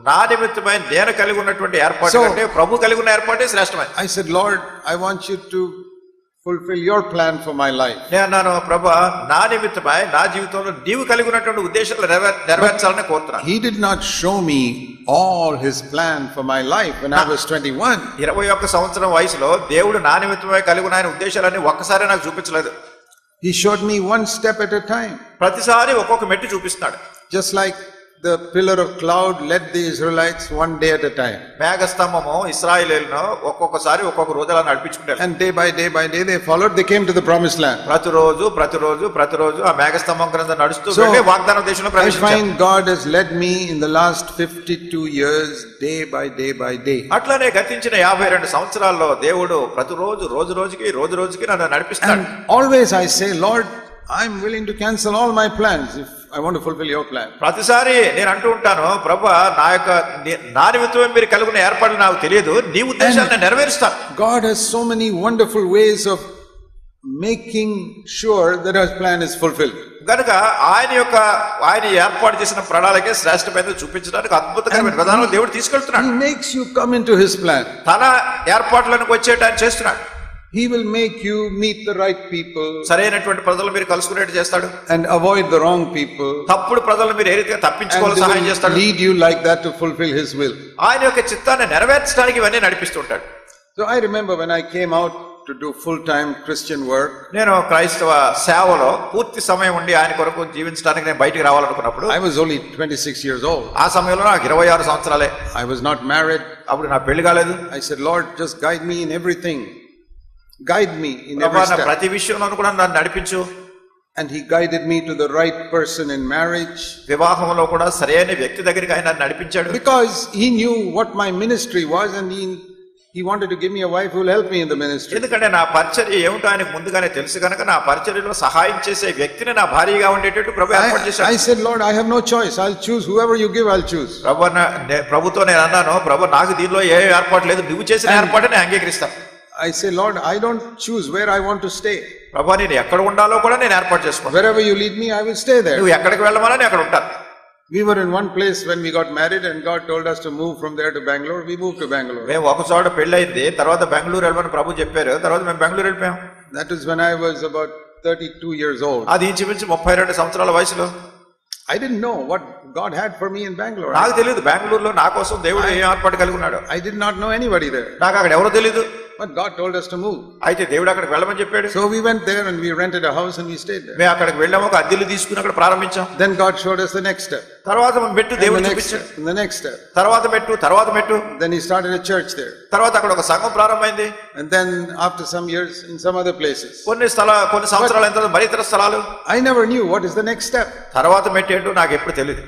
నా నిమిత్తమై నేను కలిగి ఉన్నటువంటి ఏర్పాటు కంటే ప్రభు కలిగి ఉన్న ఏర్పాటే శ్రేష్టమైనది. I said, Lord, I want you to fulfill your plan for my life. నేను అన్నాను, ప్రభువా, నా నిమిత్తమై నా జీవితంలో నీవు కలిగి ఉన్నటువంటి ఉద్దేశాలు నెరవేర్చాలని కోరుతున్నాను. He did not show me all his plan for my life when I was 21. 21 సంవత్సరం వయసులో దేవుడు నా నిమిత్తమై కలిగి ఉన్న ఆయన ఉద్దేశాలన్నీ ఒక్కసారి నాకు చూపించలేదు. He showed me one step at a time. ప్రతిసారి ఒక్కొక్క మెట్టు చూపిస్తున్నాడు. Just like the pillar of cloud led the Israelites one day at a time. మేఘస్తంభము ఇశ్రాయేలీయులను ఒక్కొక్కసారి ఒక్కొక్క రోజు అలా నడిపించుకుంటారు. And day by day they followed, they came to the promised land. ప్రతిరోజు ఆ మేఘస్తంభం క్రింద నడుస్తూ వెళ్ళి వాగ్దాన దేశంలో ప్రవేశించారు. I find God has led me in the last 52 years day by day. అట్లానే గతించిన 52 సంవత్సరాల్లో దేవుడు ప్రతిరోజు రోజుకి నన్ను నడిపిస్తాడు. And always I say, Lord, I'm willing to cancel all my plans if I want to fulfill your plan. ప్రతిసారి నేను అంటూ ఉంటాను, ప్రభువా, నా నిమిత్తమే మీరు కలిగిన ఏర్పాట్లు నాకు తెలియదు, నీ ఉద్దేశాలను నేను నెరవేరుస్తాను. God has so many wonderful ways of making sure that his plan is fulfilled. గనుక ఆయన ఏర్పాటు చేసిన ప్రణాళిక శ్రేష్టమైనది చూపించడానికి అద్భుతకరమైన విధానంలో దేవుడు తీసుకెళ్తున్నాడు. He makes you come into his plan. తన ఏర్పాట్లకు వచ్చేట ఆయన చేస్తున్నాడు. He will make you meet the right people. సరైనటువంటి ప్రజలు మీరు కలుసుకునేట్టు చేస్తాడు. And avoid the wrong people. తప్పుడు ప్రజలు మీరు ఏ రీతిగా తప్పించుకోవాలని సహాయం చేస్తాడు. Lead you like that to fulfill his will. ఆయన యొక్క చిత్తాన్ని నెరవేర్చడానికి ఇవన్నీ నడిపిస్తుంటాడు. So I remember when I came out to do full-time Christian work. నేను క్రైస్తవ సేవలో పూర్తి సమయం ఉండి ఆయన కొరకు జీవించడానికి నేను బయటికి రావాలనుకున్నప్పుడు I was only 26 years old. ఆ సమయంలో నాకు 26 సంవత్సరాలే. I was not married. అప్పుడు నా పెళ్లి కాలేదు. I said, Lord, just guide me in everything. Guide me in every step. ప్రతి విషయంలో కూడా నన్ను నడిపించు. And he guided me to the right person in marriage. వివాహంలో కూడా సరైన వ్యక్తి దగ్గరికి ఆయన నడిపించాడు. Because he knew what my ministry was and he wanted to give me a wife who will help me in the ministry. ఎందుకంటే నా పరిచర్య ఏమిటో ఆయనకు ముందుగానే తెలుసు కనుక నా పరిచర్యలో సహాయం చేసే వ్యక్తిని నా భార్యగా ఉండేటట్టు ప్రభు ఏర్పాటు చేశాడు. I said, Lord, I have no choice. I'll choose whoever you give, I'll choose. ప్రభుతో నేను అన్నాను, ప్రభు, నాకు దీనిలో ఏ ఏర్పాటు లేదు, నువ్వు చేసిన ఏర్పాటుని అంగీకరిస్తాను. I say, Lord, I don't choose where I want to stay. ప్రభు, నేను ఎక్కడ ఉండాలో కూడా నేను ఏర్పాటు చేసుకుంటాను. Wherever you lead me, I will stay there. నువ్వు ఎక్కడికి వెళ్ళమన్నా నేను అక్కడ ఉంటాను. We were in one place when we got married and God told us to move from there to Bangalore. We moved to Bangalore. మేము ఒక చోట పెళ్ళైంది, తర్వాత బెంగళూరు వెళ్ళమని ప్రభు చెప్పారు, తర్వాత మేము బెంగళూరు వెళ్ళిపోయాం. That is when I was about 32 years old. అది ఇంచుమించు 32 సంవత్సరాల వయసులో. I didn't know what God had for me in Bangalore. నాకు తెలియదు బెంగళూరులో నా కోసం దేవుడు ఏ ఏర్పాటు కలిగి ఉన్నాడు. I did not know anybody there. నాకు అక్కడ ఎవరో తెలియదు. But God told us to move. అయితే దేవుడు అక్కడికి వెళ్ళమని చెప్పాడు. So we went there and we rented a house and we stayed there. మేము అక్కడికి వెళ్ళాము, ఒక అద్దెలు తీసుకుని అక్కడ ప్రారంభించాం. Then God showed us the next step. తర్వాత మనం మెట్టు దేవుడు చూపించాడు. The next step. తర్వాత మెట్టు. Then he started a church there. తర్వాత అక్కడ ఒక సంఘం ప్రారంభమైంది. And then after some years in some other places. కొన్ని సంవత్సరాల తర్వాత మరి ఇతర స్థలాలు. I never knew what is the next step. తర్వాత మెట్టు ఏంటో నాకు ఎప్పుడు తెలియదు.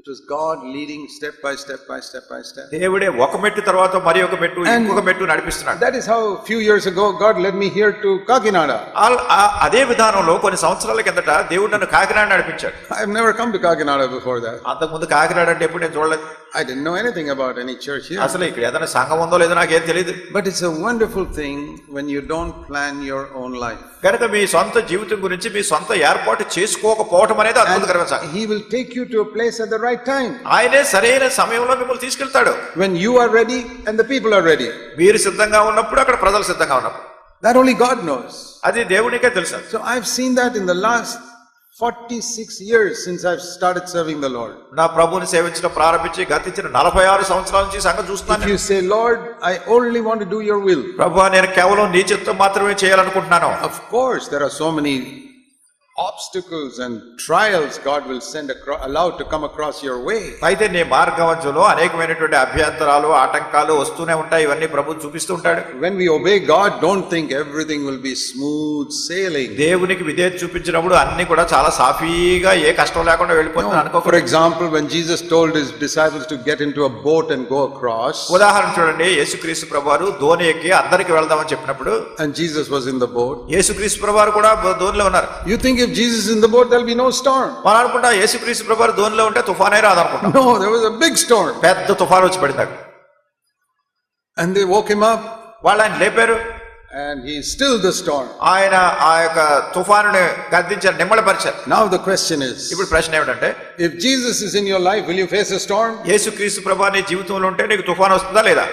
It was God leading step by step by step by step. దేవుడే ఒక మెట్టు తర్వాత మరి ఒక మెట్టు ఇంకొక మెట్టు నడిపిస్తున్నాడు. That is how few years ago God led me here to Kakinada. అదే విధానంలో కొన్ని సంవత్సరాల కిందట దేవుడు నన్ను కాకినాడ నడిపించాడు. I have never come to Kakinada before that. అంతకు ముందు కాకినాడ అంటే ఎప్పుడు నేను చూడలేదు. I didn't know anything about any church here. అసలు ఇక్కడ ఏదైనా సంఘం ఉందో లేదో నాకేం తెలియదు. But it's a wonderful thing when you don't plan your own life. కనుక మీ సొంత జీవితం గురించి మీ సొంత ఏర్పాటు చేసుకోకపోవటం అనేది అద్భుతకరమైన సంగతి. He will take you to a place at the right time. ఆయనే సరైన సమయంలో మిమ్మల్ని తీసుకెళ్తాడు. When you are ready and the people are ready. మీరు సిద్ధంగా ఉన్నప్పుడు అక్కడ ప్రజలు సిద్ధంగా ఉన్నప్పుడు. That only God knows. అది దేవునికే తెలుసు. So I've seen that in the last 46 years since I've started serving the Lord. నా ప్రభువుని సేవించడం ప్రారంభించి గతించిన 46 సంవత్సరాల నుంచి సంగతి చూస్తున్నాను. If you say, Lord, I only want to do your will. ప్రభువా నేను కేవలం నీ చిత్తం మాత్రమే చేయాలనుకుంటున్నాను. Of course there are so many obstacles and trials God will allow to come across your way. అయితే నీ మార్గమధ్యలో అనేకమైనటువంటి అభ్యంతరాలు ఆటంకాలు వస్తూనే ఉంటాయి. ఇవన్నీ ప్రభువు చూపిస్తూ ఉంటాడు. When we obey God, don't think everything will be smooth sailing. దేవునికి విధేయత చూపించినప్పుడు అన్ని కూడా చాలా సాఫీగా ఏ కష్టం లేకుండా వెళ్ళిపోతుంది అనుకో. For example, when Jesus told his disciples to get into a boat and go across. ఉదాహరణ చూడండి, యేసుక్రీస్తు ప్రభువారు దోణి ఎక్కి అద్దరికి వెళ్దామని చెప్పినప్పుడు and Jesus was in the boat. యేసుక్రీస్తు ప్రభువారు కూడా దోణిలో ఉన్నారు. You think if Jesus is in the boat, there will be no storm. మనం అనుకుంటా యేసుక్రీస్తు ప్రభువారు దోణిలో ఉంటే తుఫానే రాదు అనుకుంటా. No, there was a big storm. పెద్ద తుఫాను వచ్చి పడింది. And they woke him up. వాళ్ళు ఆయన లేపారు. And he stilled the storm. ఆయన ఆ యొక్క తుఫానుని గద్దించారు, నిమ్మళపరిచారు. Now the question is, ఇప్పుడు ప్రశ్న ఏమిటంటే, if Jesus is in your life, will you face a storm? యేసుక్రీస్తు ప్రభువు నీ జీవితంలో ఉంటే నీకు తుఫాను వస్తుందా లేదా?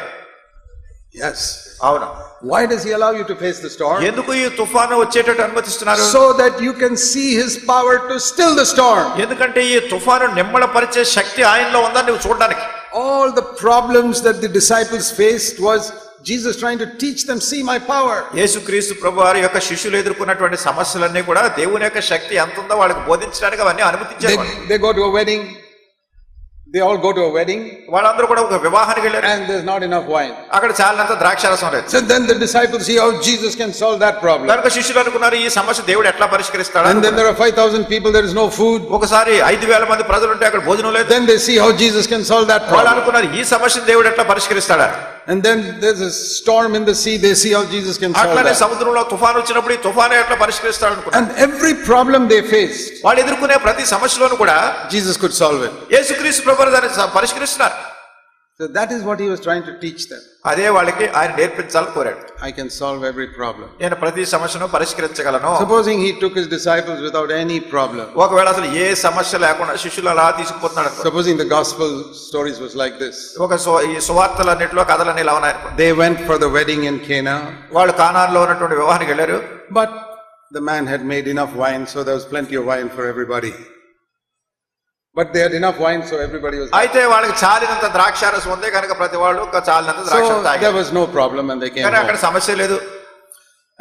Yes. అవును. Why does he allow you to face the storm? ఎందుకు ఈ తుఫాను వచ్చేటట్టు అనుమతిస్తున్నారు? So that you can see his power to still the storm. ఎందుకంటే ఈ తుఫాను నిమ్మళపరిచే శక్తి ఆయనలో ఉందని నువ్వు చూడడానికి. All the problems that the disciples faced was Jesus trying to teach them, see my power. యేసుక్రీస్తు ప్రభువారి యొక్క శిష్యులు ఎదుర్కొన్నటువంటి సమస్యలన్నీ కూడా దేవుని యొక్క శక్తి ఎంత ఉందో వాళ్ళకి బోధించడానికి అవన్నీ అనుమతించారు. They go to a wedding. They all go to a wedding. వాళ్ళందరూ కూడా ఒక వివాహానికి వెళ్ళారు. And there's not enough wine. అక్కడ చాలినంత ద్రాక్షారసం లేదు. So then the disciples see how Jesus can solve that problem. కనుక శిష్యులు అనుకున్నారు ఈ సమస్య దేవుడు ఎట్లా పరిష్కరిస్తాడు. And then there are 5,000 people, there is no food. ఒకసారి 5,000 మంది ప్రజలు ఉంటే అక్కడ భోజనం లేదు. Then they see how Jesus can solve that problem. వాళ్ళు అనుకున్నారు ఈ సమస్యను దేవుడు ఎట్లా పరిష్కరిస్తాడా. And then there's a storm in the sea, they see how Jesus can solve అట్లానే that. సముద్రంలో తుఫాను వచ్చినప్పుడు ఈ తుఫాను ఎట్లా పరిష్కరిస్తాడు అనుకున్నారు. And every problem they faced, వాళ్ళు ఎదుర్కొనే ప్రతి సమస్యలోనూ కూడా Jesus could solve it. యేసుక్రీస్తు ప్రభువు దాన్ని పరిష్కరిస్తున్నారు. So that is what he was trying to teach them. అదే వాళ్ళకి ఆయన నేర్పించాలని కోరాడు. I can solve every problem. నేను ప్రతి సమస్యను పరిష్కరించగలను. Supposing he took his disciples without any problem. ఒకవేళ అసలు ఏ సమస్య లేకుండా శిష్యులు అలా తీసుకుపోతున్నాడు. Supposing the gospel stories was like this. ఒక ఈ సువార్తలన్నిటిలో కథలన్నీ ఇలా ఉన్నాయి. They went for the wedding in Cana. వాళ్ళు కానాన్లో ఉన్నటువంటి వివాహానికి వెళ్ళారు. But the man had made enough wine, so there was plenty of wine for everybody. But they had enough wine, so everybody was. అయితే వాళ్ళకి చాలినంత ద్రాక్షారసం ఉంది కనుక ప్రతి వాళ్ళు చాలినంత ద్రాక్షారసం So తాగారు. there was no problem and they came కానీ అక్కడ home. సమస్య లేదు.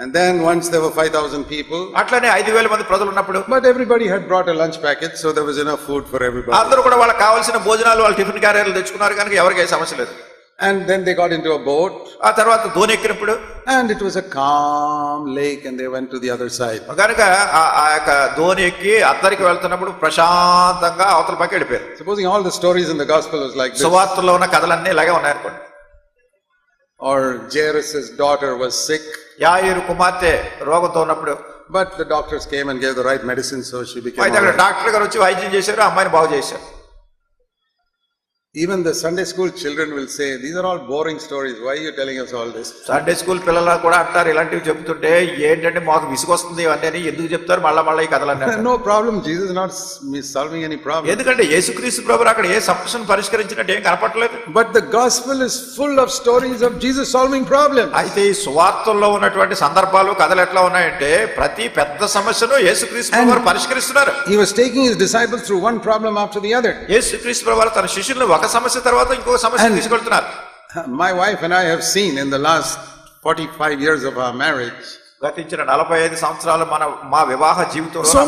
And then once there were 5,000 people. అట్లనే 5,000 మంది ప్రజలు ఉన్నప్పుడు. But everybody had brought a lunch packet, so there was enough food for everybody. అందరూ కూడా వాళ్ళకి కావాల్సిన భోజనాలు వాళ్ళ టిఫిన్ క్యారియర్లు తెచ్చుకున్నారు కనుక ఎవరికి ఏ సమస్య లేదు. And then they got into a boat. ఆ తర్వాత దోణి ఎక్కినప్పుడు. And it was a calm lake and they went to the other side. కనుక ఆ యొక్క దోణి ఎక్కి అద్దరికి వెళ్తున్నప్పుడు ప్రశాంతంగా అవతల పక్క వెళ్ళిపోయారు. Supposing all the stories in the gospel was like this. సువార్తల్లో ఉన్న కథలన్నీ ఇలాగే ఉన్నాయి అనుకోండి. Or Jairus' daughter was sick. యాయిరు కుమార్తె రోగంతో ఉన్నప్పుడు. But the doctors came and gave the right medicine, so she became అయితే అక్కడ all right. డాక్టర్ గారు వచ్చి వైద్యం చేశారు, అమ్మాయిని బాగు చేశారు. Even the Sunday school children will say, these are all boring stories. Why are you telling us all this? Sunday school పిల్లలు కూడా అంటారు ఇలాంటివి చెప్తుంటే ఏంటంటే మాకు విసుగొస్తుంది ఇవన్నీ ఎందుకు చెప్తారు మళ్ళీ ఈ కథలన్నీ. No problem. Jesus is not solving any problem. ఎందుకంటే యేసుక్రీస్తు ప్రభువు అక్కడ ఏ సమస్యను పరిష్కరించినట్టు ఏం కనపడలేదు. But the gospel is full of stories of Jesus solving problems. అయితే ఈ సువార్తల్లో ఉన్నటువంటి సందర్భాలు కథలు ఎట్లా ఉన్నాయంటే ప్రతి పెద్ద సమస్యను యేసుక్రీస్తు ప్రభువు పరిష్కరిస్తున్నారు. He was taking his disciples through one problem after the other. యేసుక్రీస్తు ప్రభువు తన శిష్యులను ఒక సమస్య తర్వాత ఇంకో సమస్య తీసుకెళ్తున్నారు. My wife and I have seen in the last 45 years of our marriage. గతించిన 45 సంవత్సరాలు మా వివాహ జీవితంలో So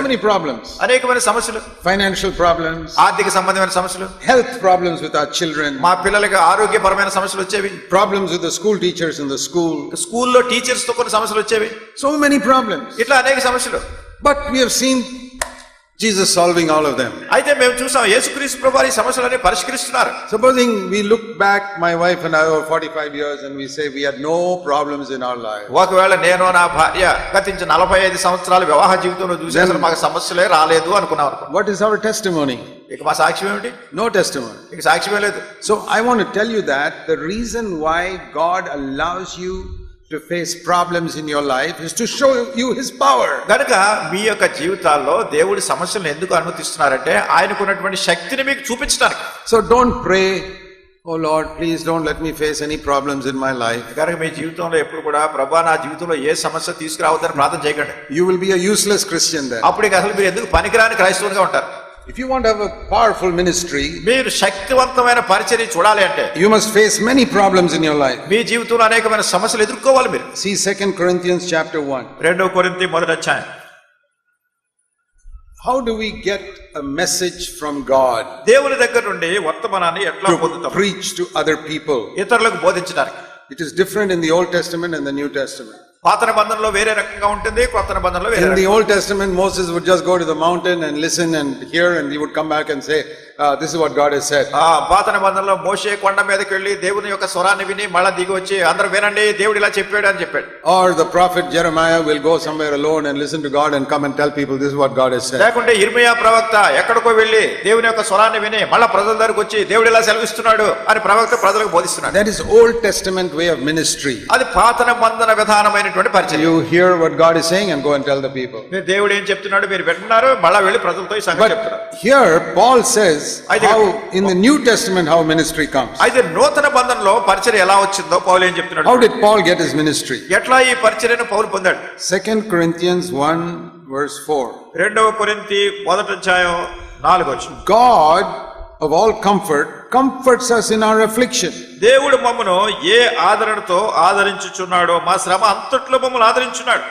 many problems. అనేకమైన సమస్యలు, financial problems, ఆర్థిక సంబంధమైన సమస్యలు, health problems with our children, మా పిల్లలకి ఆరోగ్యపరమైన సమస్యలు వచ్చేవి, problems with the school teachers in the school, స్కూల్లో టీచర్స్ తో కొన్ని సమస్యలు వచ్చేవి, so many problems. ఇట్లా అనేక సమస్యలు. But we have seen Jesus solving all of them. అయితే మేము చూసాం యేసుక్రీస్తు ప్రభువారు ఈ సమస్యలన్నీ పరిష్కరిస్తున్నారు. Supposing we look back, my wife and I, over 45 years, and we say we had no problems in our life. ఒకవేళ నేను నా భార్య గతించిన 45 సంవత్సరాల వివాహ జీవితంలో చూసి అసలు మాకు సమస్యలే రాలేదు అనుకున్నాం. What is our testimony? ఇక మా సాక్ష్యం ఏమిటి? No testimony. ఇక సాక్ష్యమే లేదు. So I want to tell you that the reason why God allows you to face problems in your life is to show you his power. గనుక మీ యొక్క జీవితాల్లో దేవుడి సమస్యలను ఎందుకు అనుమతిస్తున్నారంటే ఆయనకున్నటువంటి శక్తిని మీకు చూపించడానికి. So don't pray, oh Lord, please don't let me face any problems in my life. గనుక మీ జీవితంలో ఎప్పుడు కూడా ప్రభువా నా జీవితంలో ఏ సమస్య తీసుకురావద్దని ప్రార్థన చేయకండి. You will be a useless Christian then. అప్పుడు ఇక అసలు మీరు ఎందుకు పనికిరాని క్రైస్తవునిగా ఉంటారు. If you want to have a powerful ministry, మీరు శక్తివంతమైన పరిచర్య చూడాలి అంటే you must face many problems in your life. మీ జీవితంలో అనేకమైన సమస్యలు ఎదుర్కోవాలి మీరు. See 2 Corinthians chapter 1. 2 కొరింథీ మొదటి అధ్యాయం. How do we get a message from God దేవుని దగ్గర నుండి వర్తమానాన్ని ఎట్లా పొందుతాం? to preach to other people? ఇతరులకు బోధించడానికి. It is different in the Old Testament and the New Testament. పాత నిబంధనలో వేరే రకంగా ఉంటుంది, కొత్త నిబంధనలో వేరే. In the Old Testament, Moses would just go to the mountain and listen and hear, and he would come back and say, this is what God has said. పాత నిబంధనలో మోషే కొండ మీదకి వెళ్ళి దేవుని యొక్క స్వరాన్ని విని మళ్ళా దిగి వచ్చి అందరూ వినండి దేవుడు ఇలా చెప్పాడు అని చెప్పాడు. Or the prophet Jeremiah will go somewhere alone and listen to God and come and tell people this is what God has said. లేకుంటే ఇర్మియా ప్రవక్త ఎక్కడికో వెళ్ళి దేవుని యొక్క స్వరాన్ని విని మళ్ళా ప్రజల దగ్గరకు వచ్చి దేవుడు ఇలా సెలవిస్తున్నాడు అని ప్రవక్త ప్రజలకు బోధిస్తున్నాడు. That is Old Testament way of ministry. అది పాత నిబంధన విధానమైనటువంటి పరిచర్య. You hear what God is saying and go and tell the people. దేవుడు ఏం చెప్తున్నాడు మీరు వింటున్నారు, మళ్ళా వెళ్ళి ప్రజలతో ఈ సంగతి చెప్తారు. Here Paul says how in the New Testament how ministry comes. అయితే నూతన నిబంధనలో పరిచర్య ఎలా వచ్చిందో పౌలు ఏం చెప్తున్నాడు? How did Paul get his ministry? ఎట్లా ఈ పరిచర్యను పౌలు పొందాడు? 2 Corinthians 1 verse 4. 2 కొరింథీ మొదటి అధ్యాయం 4వ వచనం. God of all comfort comforts us in our affliction. దేవుడు మమ్మను ఏ ఆదరణతో ఆదరించుచున్నాడో మా శ్రమ అంతట్లో మమ్మల్ని ఆదరించున్నాడు.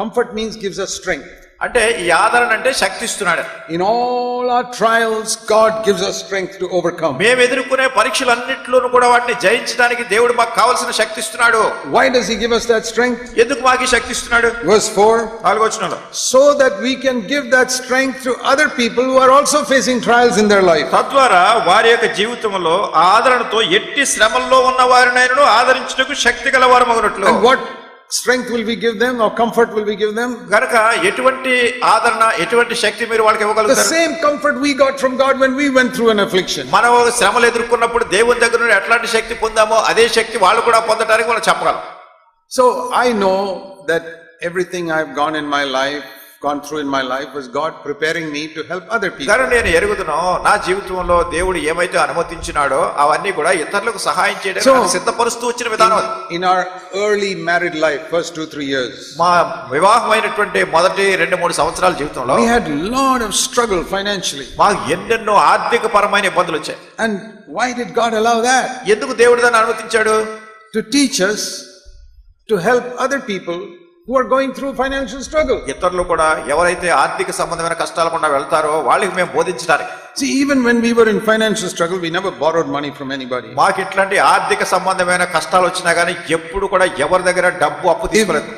Comfort means gives us strength. అంటే ఈ ఆదరణ అంటే శక్తి ఇస్తున్నాడు. In all our trials, God gives us strength to overcome. మేము ఎదుర్కొనే పరీక్షలన్నిట్లోనూ కూడా వాటిని జయించడానికి దేవుడు మాకు కావాల్సిన శక్తి ఇస్తున్నాడు. Why does he give us that strength? ఎందుకు మాకు ఈ శక్తి ఇస్తున్నాడు? Verse 4. 4వ వచనంలో. So that we can give that strength to other people who are also facing trials in their life. తద్వారా వారి యొక్క జీవితంలో ఆదరణతో ఎట్టి శ్రమల్లో ఉన్న వారినైనను ఆదరించుటకు శక్తి గల వారు మగునట్లు. And what strength will we give them or comfort will we give them? గనుక ఎటువంటి ఆదరణ ఎటువంటి శక్తి మీరు వాళ్ళకి ఇవ్వగలుగుతారు? The same comfort we got from God when we went through an affliction. మనం శ్రమలు ఎదుర్కొన్నప్పుడు దేవుని దగ్గర నుండి ఎట్లాంటి శక్తి పొందామో అదే శక్తి వాళ్ళు కూడా పొందడానికి వాళ్ళు చెప్పగలరు. So I know that everything I've gone through in my life was God preparing me to help other people. కానీ నేను ఎరుగుదును నా జీవితంలో దేవుడు ఏమైతే అనుమతించినాడో అవన్నీ కూడా ఇతరులకు సహాయం చేయడానికి సిద్ధపరుస్తూ వచ్చిన విధానం. In our early married life, first 2-3 years, మా వివాహమైనటువంటి మొదటి 2-3 సంవత్సరాల జీవితంలో we had lot of struggle financially. మాకు ఎన్నెన్నో ఆర్థిక పరమైన ఇబ్బందులు వచ్చాయి. And why did God allow that? ఎందుకు దేవుడు దాన్ని అనుమతించాడు? To teach us to help other people who are going through financial struggle. ఇతరులు కూడా ఎవరైతే ఆర్థిక సంబంధమైన కష్టాల గుండా వెళ్తారో వాళ్ళకి మేము బోధించడానికి. See, even when we were in financial struggle, we never borrowed money from anybody. మాకు ఇట్లాంటి ఆర్థిక సంబంధమైన కష్టాలు వచ్చినా గానీ ఎప్పుడు కూడా ఎవరి దగ్గర డబ్బు అప్పు తీసుకోలేదు.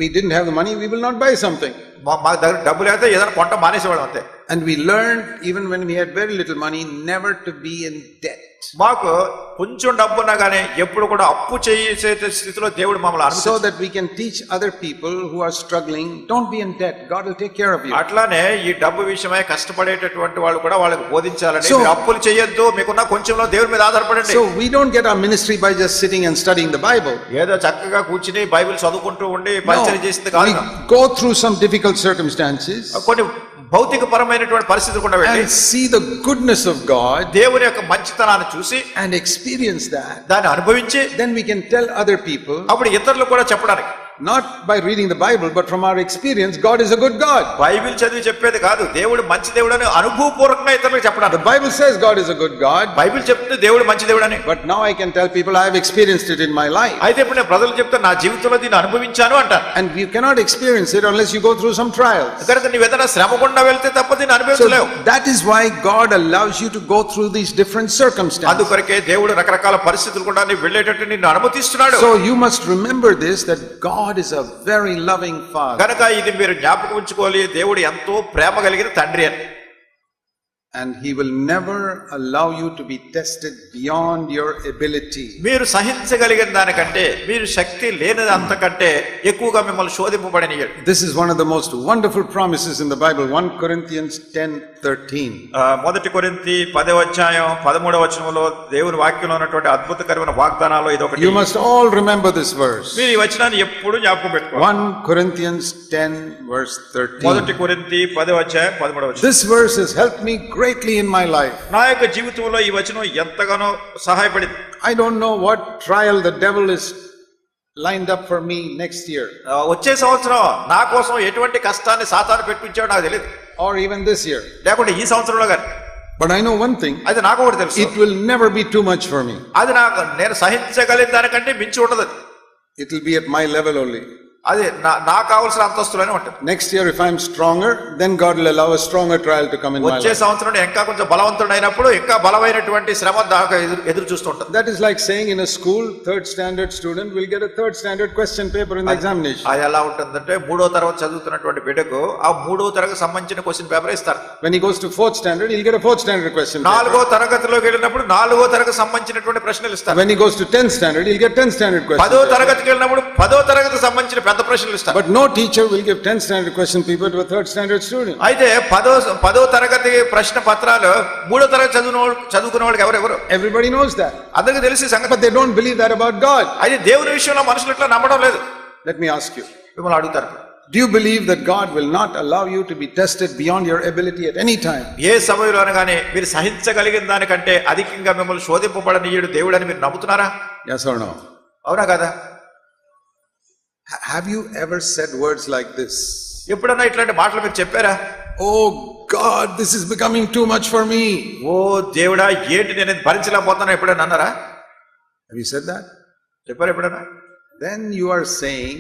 We didn't have the money, we will not buy something. మా దగ్గర డబ్బు లేకపోతే ఏదైనా కొంట మానేసేవాళ్ళం అంతే. And we learned, even when we had very little money, never to be in debt. మాకు కొంచెం డబ్బు ఉన్నా గానీ ఎప్పుడు కూడా అప్పు చేసే స్థితిలో దేవుడు మమ్మల్ని అనుమతించాడు. So that we can teach other people who are struggling, don't be in debt, God will take care of you. అట్లానే ఈ డబ్బు విషయమై కష్టపడేటటువంటి వాళ్ళు కూడా వాళ్ళకి బోధించాలని, మీరు అప్పులు చేయొద్దు, మీకున్న కొంచెంలో దేవుడి మీద ఆధారపడండి. So we don't get our ministry by just sitting and studying the Bible. ఏదో చక్కగా కూర్చుని బైబిల్ చదువుకుంటూ ఉండి పరిచయం చేసింది కాదు. We go through some difficult circumstances, కొన్ని భౌతిక పరమైనటువంటి పరిస్థితులు కూడా వెళ్ళి and see the goodness of God, దేవుని యొక్క మంచితనాన్ని చూసి and experience that. దాన్ని అనుభవించి Then we can tell other people, అప్పుడు ఇతరులు కూడా చెప్పడానికి. Not by reading the Bible, but from our experience, God is a good God. Bible చదివి చెప్పేది కాదు, దేవుడు మంచి దేవుడు అని అనుభవపూర్వకంగా ఇతరులకు చెప్పడం. The Bible says God is a good God. Bible చెప్తుంది దేవుడు మంచి దేవుడు అని. But now I can tell people I have experienced it in my life. అయితే ఇప్పుడు నేను ప్రజలు చెప్తే నా జీవితంలో దీన్ని అనుభవించాను అంటాను. And you cannot experience it unless you go through some trials. కనుక నువ్వు ఏదైనా శ్రమ గుండా వెళ్తే తప్ప దీన్ని అనుభవించలేవు. So that is why God allows you to go through these different circumstances. అందుకొరకే దేవుడు రకరకాల పరిస్థితులు కూడా నీవు వెళ్ళేటట్టు నిన్ను అనుమతిస్తున్నాడు. So you must remember this, that God is a very loving Father. కనుక ఇది మీరు జ్ఞాపకం ఉంచుకోవాలి, దేవుడు ఎంతో ప్రేమ కలిగిన తండ్రి అని. And he will never allow you to be tested beyond your ability. మీరు సహించగలిగిన దానికంటే, మీరు శక్తి లేనిది అంతకంటే ఎక్కువగా మిమ్మల్ని శోధింపబడనియ్యడు. This is one of the most wonderful promises in the Bible, 1 Corinthians 10:13. మొదటి కొరింథీ 10వ అధ్యాయం 13వ వచనంలో దేవుని వాక్యంలో ఉన్నటువంటి అద్భుతకరమైన వాగ్దానాల్లో ఇది ఒకటి. You must all remember this verse. మీరు ఈ వచనాన్ని ఎప్పుడూ జ్ఞాపకం పెట్టుకోవాలి. 1 Corinthians 10:13. మొదటి కొరింథీ 10వ అధ్యాయం 13వ వచనం. This verse has helped me greatly in my life. నా యొక్క జీవితంలో ఈ వచనం ఎంతగానో సహాయపడింది. I don't know what trial the devil is lined up for me next year. వచ్చే సంవత్సరం నా కోసం ఎటువంటి కష్టాన్ని సాతాను పెట్టించాడో నాకు తెలియదు. Or even this year. లేకుంటే ఈ సంవత్సరంలో కానీ. But I know one thing. అది నాకు ఒకటి తెలుసు. It will never be too much for me. అది నేను సహించగలిగిన దానికంటే మించి ఉండదు. It will be at my level only. అది నాకు కావాల్సిన అంతస్తులోనే ఉంటుంది. Next year if I am stronger, then God will allow a stronger trial to come in my life. వచ్చే సంవత్సరం ఇంకా కొంచెం బలవంతుడైనప్పుడు ఇంకా బలమైనటువంటి శ్రమ దాకా ఎదురు చూస్తుంటాం. That is like saying in a school, third standard student will get a third standard question paper in the examination. అది ఎలా ఉంటుందంటే 3వ తరగతి చదువుతున్నటువంటి బిడ్డకు ఆ 3వ తరగతి సంబంధించిన క్వశ్చన్ పేపర్ ఇస్తారు. When he goes to fourth standard, he'll get a fourth standard question paper. 4వ తరగతిలోకి వెళ్ళినప్పుడు 4వ తరగతి సంబంధించినటువంటి ప్రశ్నలు ఇస్తారు. When he goes to 10th standard, he'll get 10th standard question. 10వ తరగతికి వెళ్ళినప్పుడు 10వ తరగతి సంబంధించిన పెద్ద ప్రశ్నలు ఇస్తారు. But no teacher will give 10th standard question paper to a third standard student. అయితే 10వ తరగతి ప్రశ్న పత్రాలు 3వ తరగతి చదువుకునే వాళ్ళకి ఎవరెవరు? Everybody knows that. అందరికీ తెలిసి సంగతి. But they don't believe that about God. అయితే దేవుని విషయంలో మనుషులు ఇట్లా నమ్మడం లేదు. Let me ask you. మిమ్మల్ని అడుగుతారు. Do you believe that God will not allow you to be tested beyond your ability at any time? ఏ సమయంలోనే కానీ మీరు సహించగలిగిన దానికంటే అధికంగా మిమ్మల్ని శోధింపబడనీయుడు దేవుడు అని మీరు నమ్ముతున్నారా? Yes or no? అవునా కదా? Have you ever said words like this? ఎప్పుడన్నా ఇట్లాంటి మాటలు మీరు చెప్పారా? Oh God, this is becoming too much for me. ఓ దేవుడా, ఏంటి నేను భరించలేకపోతున్నా ఎప్పుడైనా అన్నారా? Have you said that? చెప్పారు ఎప్పుడన్నా? Then you are saying,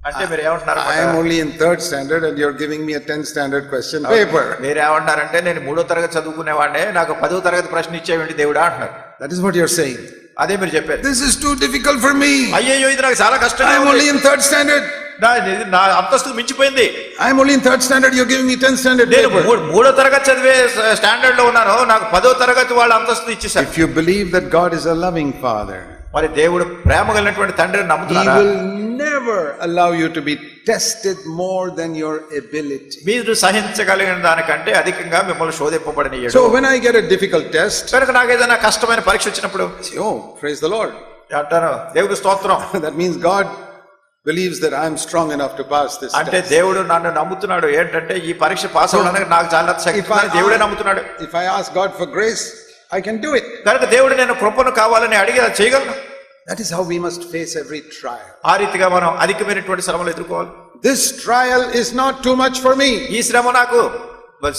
అంటే మీరు ఏమంటున్నారు? I am only in third standard and you're giving me a 10th standard question paper. మీరు ఏమంటారంటే నేను 3వ తరగతి చదువుకునేవాడినే, నాకు 10వ తరగతి ప్రశ్న ఇచ్చేయండి దేవుడా అంటున్నారు. That is what you're saying. అదే మీరు చెప్పారు. This is too difficult for me. అయ్యో ఇది నాకు చాలా కష్టం. I am only in third standard. నా అంతస్తుకు మించిపోయింది. I am only in third standard, you're giving me 10th standard paper. 3వ తరగతి చదివే స్టాండర్డ్ లో ఉన్నాను, నాకు 10వ తరగతి వాళ్ళ అంతస్తు ఇచ్చేసారు. If you believe that God is a loving Father, మరి దేవుడు ప్రేమ కలిగినటువంటి తండ్రిని నమ్ముతున్నారా? He will never allow you to be tested more than your ability. మీరు సహించగలిగిన దానికంటే అధికంగా మిమ్మల్ని శోధింపబడనియ్యడు. So when I get a difficult test, కనుక నాకు ఏదైనా కష్టమైన పరీక్ష వచ్చినప్పుడు, oh, praise the Lord. అంటాను దేవుడు స్తోత్రం. That means God believes that I am strong enough to pass this అంటే test. దేవుడు నన్ను నమ్ముతున్నాడు. ఏంటంటే ఈ పరీక్ష పాస్ అవ్వడానికి నాకు చాలా శక్తి ఉందని దేవుడే నమ్ముతున్నాడు. If I ask God for grace, I can do it. కనుక దేవుడు నేను కృపను కావాలని అడిగి అది చేయగలను. That is how we must face every trial. ఆ రీతిగా మనం అధికమైనటువంటి శ్రమలు ఎదుర్కోవాలి. This trial is not too much for me. ఈ శ్రమ నాకు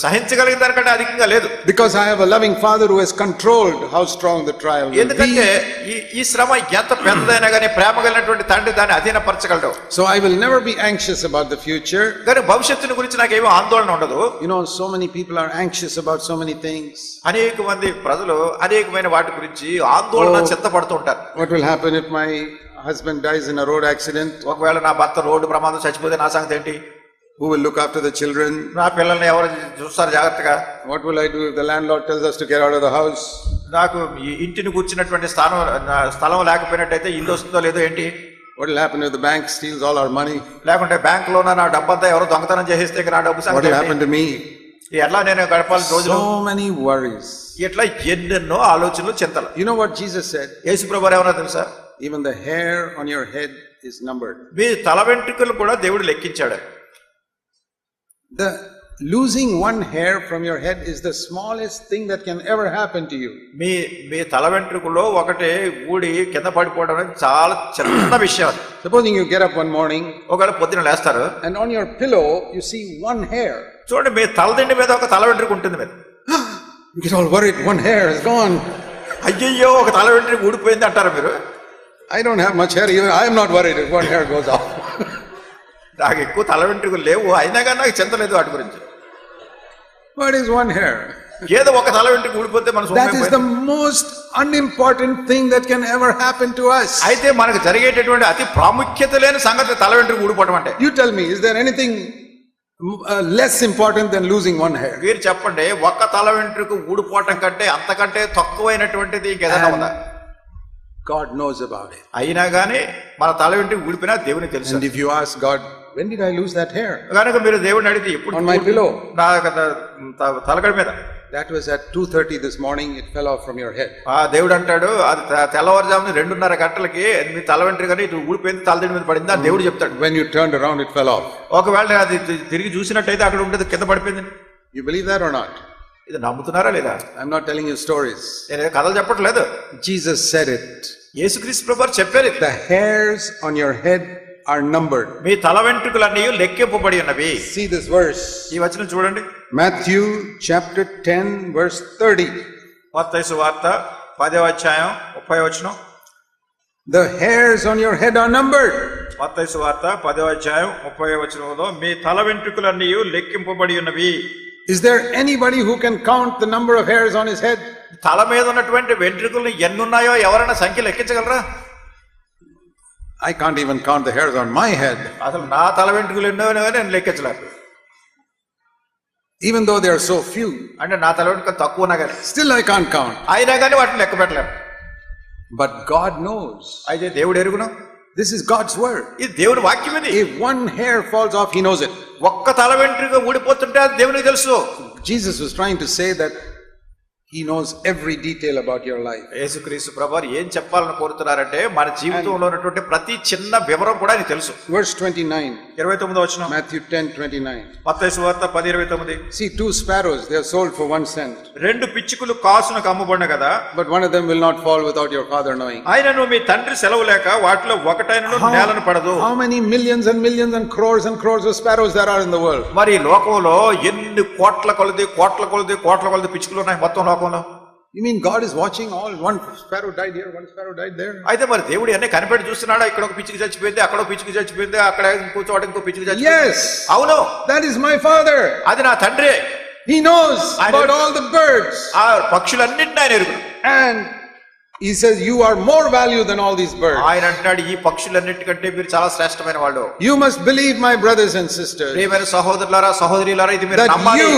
సహించగలిగిన దానికంటే అధికంగా లేదు. Because I have a loving Father who has controlled how strong the trial will ఎందుకంటే be. ఈ శ్రమ ఎంత పెద్దదైనా కానీ ప్రేమ కలిగినటువంటి తండ్రి దాన్ని అధీనపరచగలడు. So I will never be anxious about the future. కానీ భవిష్యత్తుని గురించి నాకు ఏమీ ఆందోళన ఉండదు. You know, so many people are anxious about so many things. అనేక మంది ప్రజలు అనేకమైన వాటి గురించి ఆందోళన చింతపడుతూ ఉంటారు. What will happen if my husband dies in a road accident? ఒకవేళ నా భర్త రోడ్డు ప్రమాదం చచ్చిపోతే నా సంగతి ఏంటి? Who will look after the children? నా పిల్లల్ని ఎవరు చూస్తారు జాగ్రత్తగా? What will I do if the landlord tells us to get out of the house? నాకు ఈ ఇంటిని కూర్చున్నటువంటి స్థలం లేకపోయినట్టయితే ఇల్లు వస్తుందో లేదో ఏంటి? What will happen if the bank steals all our money? లేకుంటే బ్యాంక్ లో నా డబ్బంతా ఎవరో దొంగతనం చేసేస్తే నా డబ్బు What will happen to me? ఎట్లా నేను గడపాలి రోజులు? So many worries. ఇట్లా ఎన్నెన్నో ఆలోచనలు చింతలు. You know what Jesus said? యేసు ప్రభువు ఏమన్నా తెలుసా? Even the hair on your head is numbered. మీ తల వెంట్రుకలు కూడా దేవుడు లెక్కించాడు. losing one hair from your head is the smallest thing that can ever happen to you. మీ తల వెంట్రుకలో ఒకటి ఊడి కింద పడిపోవడం అనేది చాలా చిన్న విషయం అది. Supposing you get up one morning ఒకవేళ పొద్దున లేస్తారు, and on your pillow you see one hair. చూడండి, మీ తలదిండి మీద ఒక తల వెంట్రుక ఉంటుంది మీద. You get all worried, one hair is gone. అయ్యయ్యో, ఒక తల వెంట్రుక ఊడిపోయింది అంటారు మీరు. I don't have much hair, even I am not worried if one hair goes off. నాకు ఎక్కువ తల వెంట్రుకలు లేవు, అయినా కానీ నాకు చింత లేదు వాటి గురించి. What is one hair? ఏదో ఒక తల వెంట్రుక ఊడిపోతే మన That is the most unimportant thing that can ever happen to us. అయితే మనకు జరిగేటటువంటి అతి ప్రాముఖ్యత లేని సంగతి తల వెంట్రుక ఊడిపోవడం అంటే. You tell me, is there anything less important than losing one hair? మీరు చెప్పండి, ఒక్క తల వెంట్రుక ఊడిపోవటం కంటే అంతకంటే తక్కువైనటువంటిది ఇంకేదైనా ఉందా? God knows about it. అయినా కానీ మన తల వెంట్రుక ఊడిపోయినా దేవునికి తెలుసు. And if you ask God, when did I lose that hair? కనుక మీరు దేవుడిని అడిగితే ఎప్పుడు On my pillow. నా తలగడ మీద. That was at 2:30 this morning, it fell off from your head. దేవుడు అంటాడు, అది తెల్లవారుజామున 2:30 గంటలకి మీ తల వెంట్రుకని ఇటు ఊడిపోయింది, తలదిండి మీద పడింది అని దేవుడు చెప్తాడు. When you turned around, it fell off. ఒకవేళ అది తిరిగి చూసినట్టయితే అక్కడ ఉండేది కింద పడిపోయింది. You believe that or not? ఇది నమ్ముతున్నారా లేదా? I'm not telling you stories. నేను కథలు చెప్పట్లేదు. Jesus said it. యేసుక్రీస్తు ప్రభువు చెప్పారు. The hairs on your head are numbered. మీ తల వెంట్రుకలన్నీ లెక్కింపబడి ఉన్నవి. See this verse. ఈ వచనం చూడండి. Matthew chapter 10 verse 30. మత్తయి సువార్త 10వ అధ్యాయం 30వ వచనం. The hairs on your head are numbered. మత్తయి సువార్త 10వ అధ్యాయం 30వ వచనంలో మీ తల వెంట్రుకలన్నీ లెక్కింపబడి ఉన్నవి. Is there anybody who can count the number of hairs on his head? తల మీద ఉన్నటువంటి వెంట్రుకలు ఎన్ని ఉన్నాయో ఎవరైనా సంఖ్య లెక్కించగలరా? I can't even count the hairs on my head. అసలు నా తల వెంట్రుకలు ఎన్నో నేను లెక్కించలేను. Even though there are so few. అంటే నా తల వెంట్రుకలు తక్కువ ఉన్నా కానీ Still I can't count. అయినా కానీ వాటిని లెక్క పెట్టలేము. But God knows. అయితే దేవుడు ఎరుగును. This is God's word. ఇది దేవుడి వాక్యం ఇది. If one hair falls off, He knows it. ఒక్క తల వెంట్రుక ఊడిపోతుంటే అది దేవునికి తెలుసు. Jesus was trying to say that He knows every detail about your life. యేసుక్రీస్తు ప్రభువారు ఏం చెప్పాలని కోరుతున్నారంటే మన జీవితంలో ఉన్నటువంటి ప్రతి చిన్న వివరం కూడా ఆయనకు తెలుసు. Verse 29. 29వ వచనం. Matthew 10:29. మత్తయి సువార్త 10:29. See, 2 sparrows, they are sold for 1 cent. రెండు పిచ్చుకలు కాసునకు అమ్ముబడిన కదా, But one of them will not fall without your father knowing. ఆయనను మీ తండ్రి సెలవు లేక వాటిలో ఒకటైనను నేలను పడదు. How many millions and millions and crores of sparrows there are in the world? మరి లోకంలో ఎన్ని కోట్ల కొలది పిచ్చుకలు ఉన్నాయి మొత్తం లోకంలో. You mean God is watching all? One sparrow died here, one sparrow died there. అయితే మరి దేవుడు అన్నీ కనిపెట్టి చూస్తున్నాడా? ఇక్కడ ఒక పిచ్చుకి చచ్చిపోయింది, అక్కడ ఒక పిచ్చుకి చచ్చిపోయింది, అక్కడ ఇంకో చోట ఇంకో పిచ్చుకి చచ్చిపోయింది. Yes. అవును, that is my father. అది నా తండ్రి. He knows about all the birds. ఆ పక్షులన్నిటిని ఆయన ఎరుగును. And He says you are more value than all these birds. ఆయన అంటున్నాడు, ఈ పక్షులన్నిటికంటే మీరు చాలా శ్రేష్టమైన వాళ్ళు. You must believe, my brothers and sisters, ప్రియమైన సహోదరులారా సహోదరీలారా, ఇది మీరు that నమ్మాలి.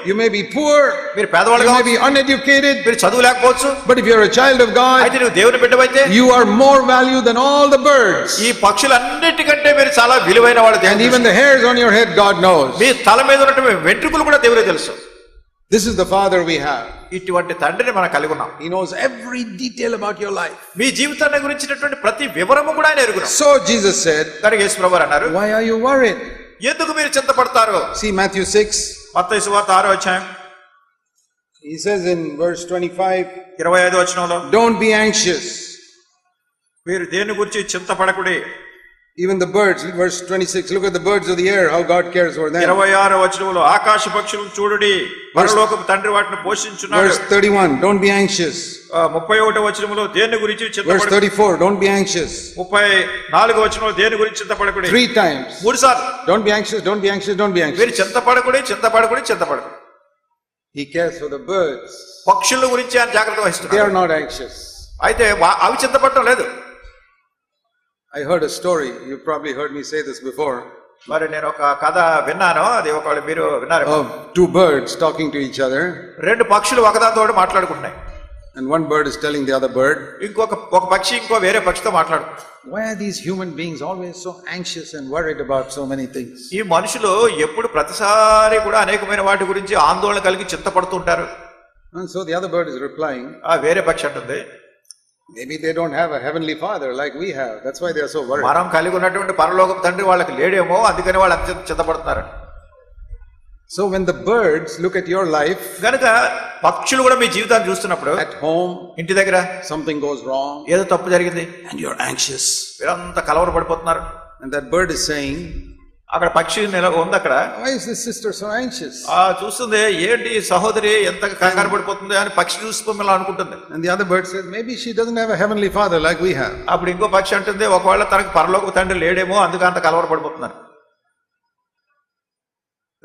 you may be poor, మీరు పేదవాళ్ళు, you may be uneducated, మీరు చదువు లేకపోవచ్చు, but if you are a child of God, అయితే నువ్వు దేవుని బిడ్డవైతే you are more value than all the birds. ఈ పక్షులన్నిటికంటే మీరు చాలా విలువైన వాళ్ళు. And even the hairs on your head God knows. మీ తల మీద ఉన్నటువంటి వెంట్రుకలు కూడా దేవునికి తెలుసు. This is the father we have. ఇటువంటి తండ్రిని మనం కలిగి ఉన్నాం. He knows every detail about your life. మీ జీవితాన్ని గురించినటువంటి ప్రతి వివరము కూడా ఆయన ఎరుగును. So Jesus said, కనుక యేసు ప్రభువారు అన్నారు, why are you worried? ఎందుకు మీరు చింతపడతారు? See Matthew 6. మత్తయి సువార్త 6వ అధ్యాయం. He says in verse 25, 25వ వచనంలో, don't be anxious. మీరు దేని గురించి చింతపడకుడి. Even the birds, verse 26, look at the birds of the air, how God cares for them. 26వ వచనంలో, ఆకాశ పక్షులను చూడుడి, పరలోకపు తండ్రి వాటిని పోషించున్నాడు. Verse 31, don't be anxious. 31వ వచనంలో, దేని గురించి Verse చింతపడకుడి. 34, don't be anxious. 34వ వచనంలో, దేని గురించి చింతపడకుడి. 3 times. 3 సార్లు. Don't be anxious, don't be anxious, don't be anxious. మీరు చింతపడకుడి. He cares for the birds. పక్షుల గురించి ఆయన జాగ్రత్త They వహిస్తున్నాడు. are not anxious. అయితే అవి చింతపడటం లేదు. I heard a story, you probably heard me say this before, మరి నేను ఒక కథ విన్నాను, అది ఒకవేళ మీరు విన్నారు. of 2 birds talking to each other, రెండు పక్షులు ఒకదానితో మాట్లాడుకుంటున్నాయి. and one bird is telling the other bird, ఒక పక్షి ఇంకో వేరే పక్షితో మాట్లాడుకుంటుంది. why are these human beings always so anxious and worried about so many things? ఈ మనుషులు ఎప్పుడు ప్రతిసారి కూడా అనేకమైన వాటి గురించి ఆందోళన కలిగి చింతపడుతుంటారు. And so the other bird is replying, ఆ వేరే పక్షి అంటుంది, maybe they don't have a heavenly father like we have, that's why they are so worried. మనం కలిగి ఉన్నటువంటి పరలోకపు తండ్రి వాళ్ళకి లేడేమో, అందుకని వాళ్ళు అంత చింతపడుతున్నారు. So when the birds look at your life, గనుక పక్షులు కూడా మీ జీవితాన్ని చూస్తున్నప్పుడు, at home, ఇంటి దగ్గర something goes wrong, ఏదో తప్పు జరిగింది, and you're anxious, మీరంతా కలవరపడిపోతున్నారు. and that bird is saying, అక్కడ పక్షి ఉంది అక్కడ, why is this sister so anxious? చూస్తుంది, ఏంటి సహోదరి ఎంత కంగారు పడిపోతుంది అని పక్షి చూసుకోమని అనుకుంటుంది. And the other bird says, maybe she doesn't have a heavenly father like we have. అప్పుడు ఇంకో పక్షి అంటుంది, ఒకవేళ తనకు పరలోక తండ్రి లేడేమో అందుకు అంత కలవరపడిపోతున్నారు.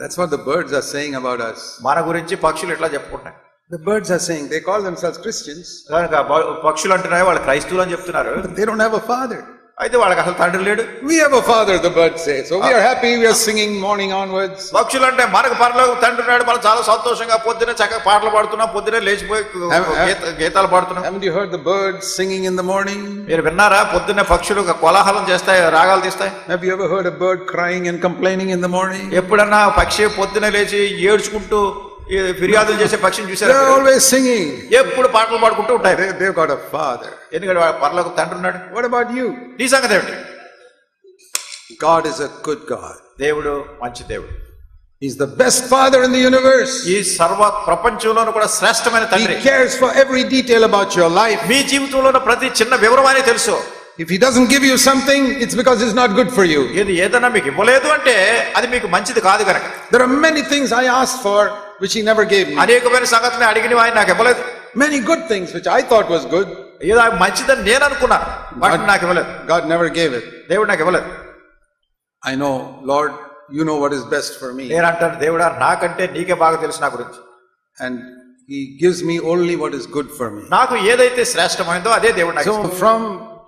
That's what the birds are saying about us. మన గురించి పక్షులు ఎట్లా చెప్పుకుంటాయి. The birds are saying, they call themselves Christians, కనుక పక్షులు అంటున్నాయి వాళ్ళు క్రైస్తవులు అని చెప్తున్నారు, but they don't have a father. అయితే వాళ్ళకి అసలు తండ్రి లేడు. We have a father, the birds say. So we are happy, we are singing morning onwards. పక్షులు అంటే మనకు పరలోక తండ్రి ఉన్నాడు, మనం చాలా సంతోషంగా పొద్దునే చక్కగా పాటలు పాడుతున్నాం, పొద్దునే లేచిపోయి గీతాలు పాడుతున్నాం. Haven't you heard the birds singing in the morning? మీరు విన్నారా పొద్దున్నే పక్షులు కోలాహలం చేస్తాయి, రాగాలు తీస్తాయి. Have you ever heard a bird crying and complaining in the morning? ఎప్పుడన్నా పక్షి పొద్దునే లేచి ఏడ్చుకుంటూ ఫిర్యాదులు చేసే పక్షిని చూసారు? They are always singing. ఎప్పుడు పాటలు పాడుకుంటూ ఉంటాయి. They've got a father. ఎందుకంటే పరలోక తండ్రి ఉన్నాడు. What about you? నీ సంగతి ఏమిటి? God is a good God. దేవుడు మంచి దేవుడు. He's the best father in the universe. ఈ సర్వ ప్రపంచంలోనూ కూడా శ్రేష్టమైన తండ్రి. He cares for every detail about your life. మీ జీవితంలో ప్రతి చిన్న వివరమని తెలుసు. If he doesn't give you something, it's because it's not good for you. ఏదైనా మీకు ఇవ్వలేదు అంటే అది మీకు మంచిది కాదు కనుక. There are many things I asked for which he never gave me. అనేకమైన సంగతులు అడిగినవి ఆయన నాకు ఇవ్వలేదు. Many good things which I thought was good. ఏదో మంచిదని నేను అనుకున్నాను, వాటిని నాకు ఇవ్వలేదు. God never gave it. దేవుడు నాకు ఇవ్వలేదు. I know, Lord, you know what is best for me. నేను అంటాను, దేవుడా నాకంటే నీకే బాగా తెలుసు నా గురించి. And he gives me only what is good for me. నాకు ఏదైతే శ్రేష్టమైందో అదే దేవుడు నాకు ఇస్తాడు. So from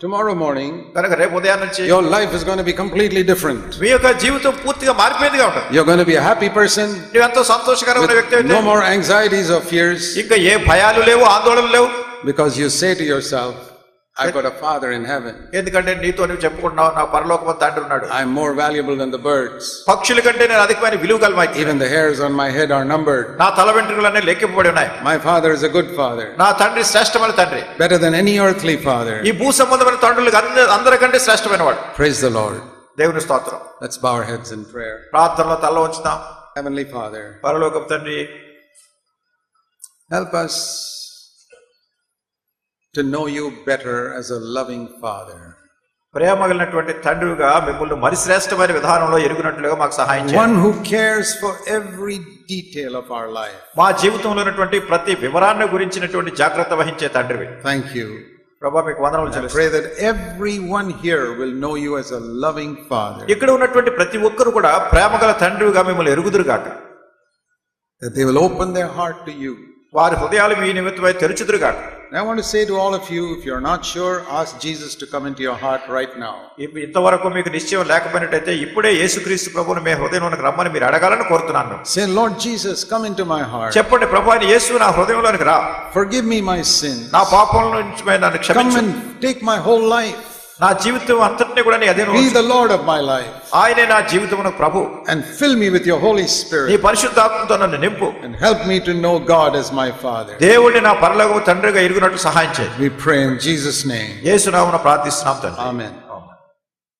tomorrow morning, కనుక రేపు ఉదయం నుంచి your life is going to be completely different. మీ యొక్క జీవితం పూర్తిగా మారిపోయేదిగా ఉంటుంది. You're going to be a happy person. నువ్వు ఎంతో సంతోషకరమైన వ్యక్తి అయితే, no more anxieties or fears. ఇంకా ఏ భయాలు లేవు, ఆందోళనలు లేవు. Because you say to yourself, I've got a father in heaven. ఎందుకంటే నీతో నువ్వు చెప్పుకుంటున్నావు, నా పరలోకమందు తండ్రి ఉన్నాడు. I'm more valuable than the birds. పక్షుల కంటే నేను అధికమైన విలువ Kalavai. Even the hairs on my head are numbered. నా తల వెంట్రుకలన్నీ లెక్కింపబడి ఉన్నాయి. My father is a good father. నా తండ్రి శ్రేష్టమైన తండ్రి. Better than any earthly father. ఈ భూ సంబంధమైన తండ్రులకు అందరికంటే శ్రేష్టమైన వాడు. Praise the Lord. దేవుని స్తోత్రం. Let's bow our heads in prayer. ప్రార్థనలో తల వంచుదాం. Heavenly Father, పరలోకపు తండ్రి, help us to know you better as a loving father. ప్రేమ కలిగినటువంటి తండ్రిగా మిమ్మల్ని మరి శ్రేష్టమైన విధానంలో ఎరుగునట్లుగా మాకు సహాయం చేయండి. One who cares for every detail of our life. మా జీవితంలో ఉన్నటువంటి ప్రతి వివరాన్ని గురించినటువంటి జాగ్రత్త వహించే తండ్రివి. Thank you. ప్రభువా మీకు వందనాలు చెల్లిస్తున్నాను. I pray that everyone here will know you as a loving father. ఇక్కడ ఉన్నటువంటి ప్రతి ఒక్కరు కూడా ప్రేమగల తండ్రిగా మిమ్మల్ని ఎరుగుదురు గాక. That they will open their heart to you. వారి హృదయాలు మీ నిమిత్తమై తెరుచుదురు గాక. I want to say to all of you, if you're not sure, ask Jesus to come into your heart right now. ఇంతవరకు మీకు నిశ్చయం లేకపోయినట్టయితే ఇప్పుడే యేసుక్రీస్తు ప్రభువుని మీ హృదయంలోనికి రమ్మని మీరు అడగాలని కోరుతున్నాను. Say, Lord Jesus, come into my heart. చెప్పండి, ప్రభువైన యేసు నా హృదయంలోనికి రా. Forgive me my sins. నా పాపముల నుంచి నన్ను క్షమించు. Come and take my whole life. నా జీవితం అంతటిని కూడా నీ అధీనంలో ఉంచు. Be the Lord of my life. ఆయనే నా జీవితమునకు ప్రభు. And fill me with your Holy Spirit. నీ పరిశుద్ధాత్మతో నన్ను నింపు. And help me to know God as my Father. దేవుడిని నా పరలోకపు తండ్రిగా ఎరుగునట్లు సహాయం చేయి. We pray in Jesus' name. యేసు నామమున ప్రార్థిస్తున్నాం తండ్రి. Amen.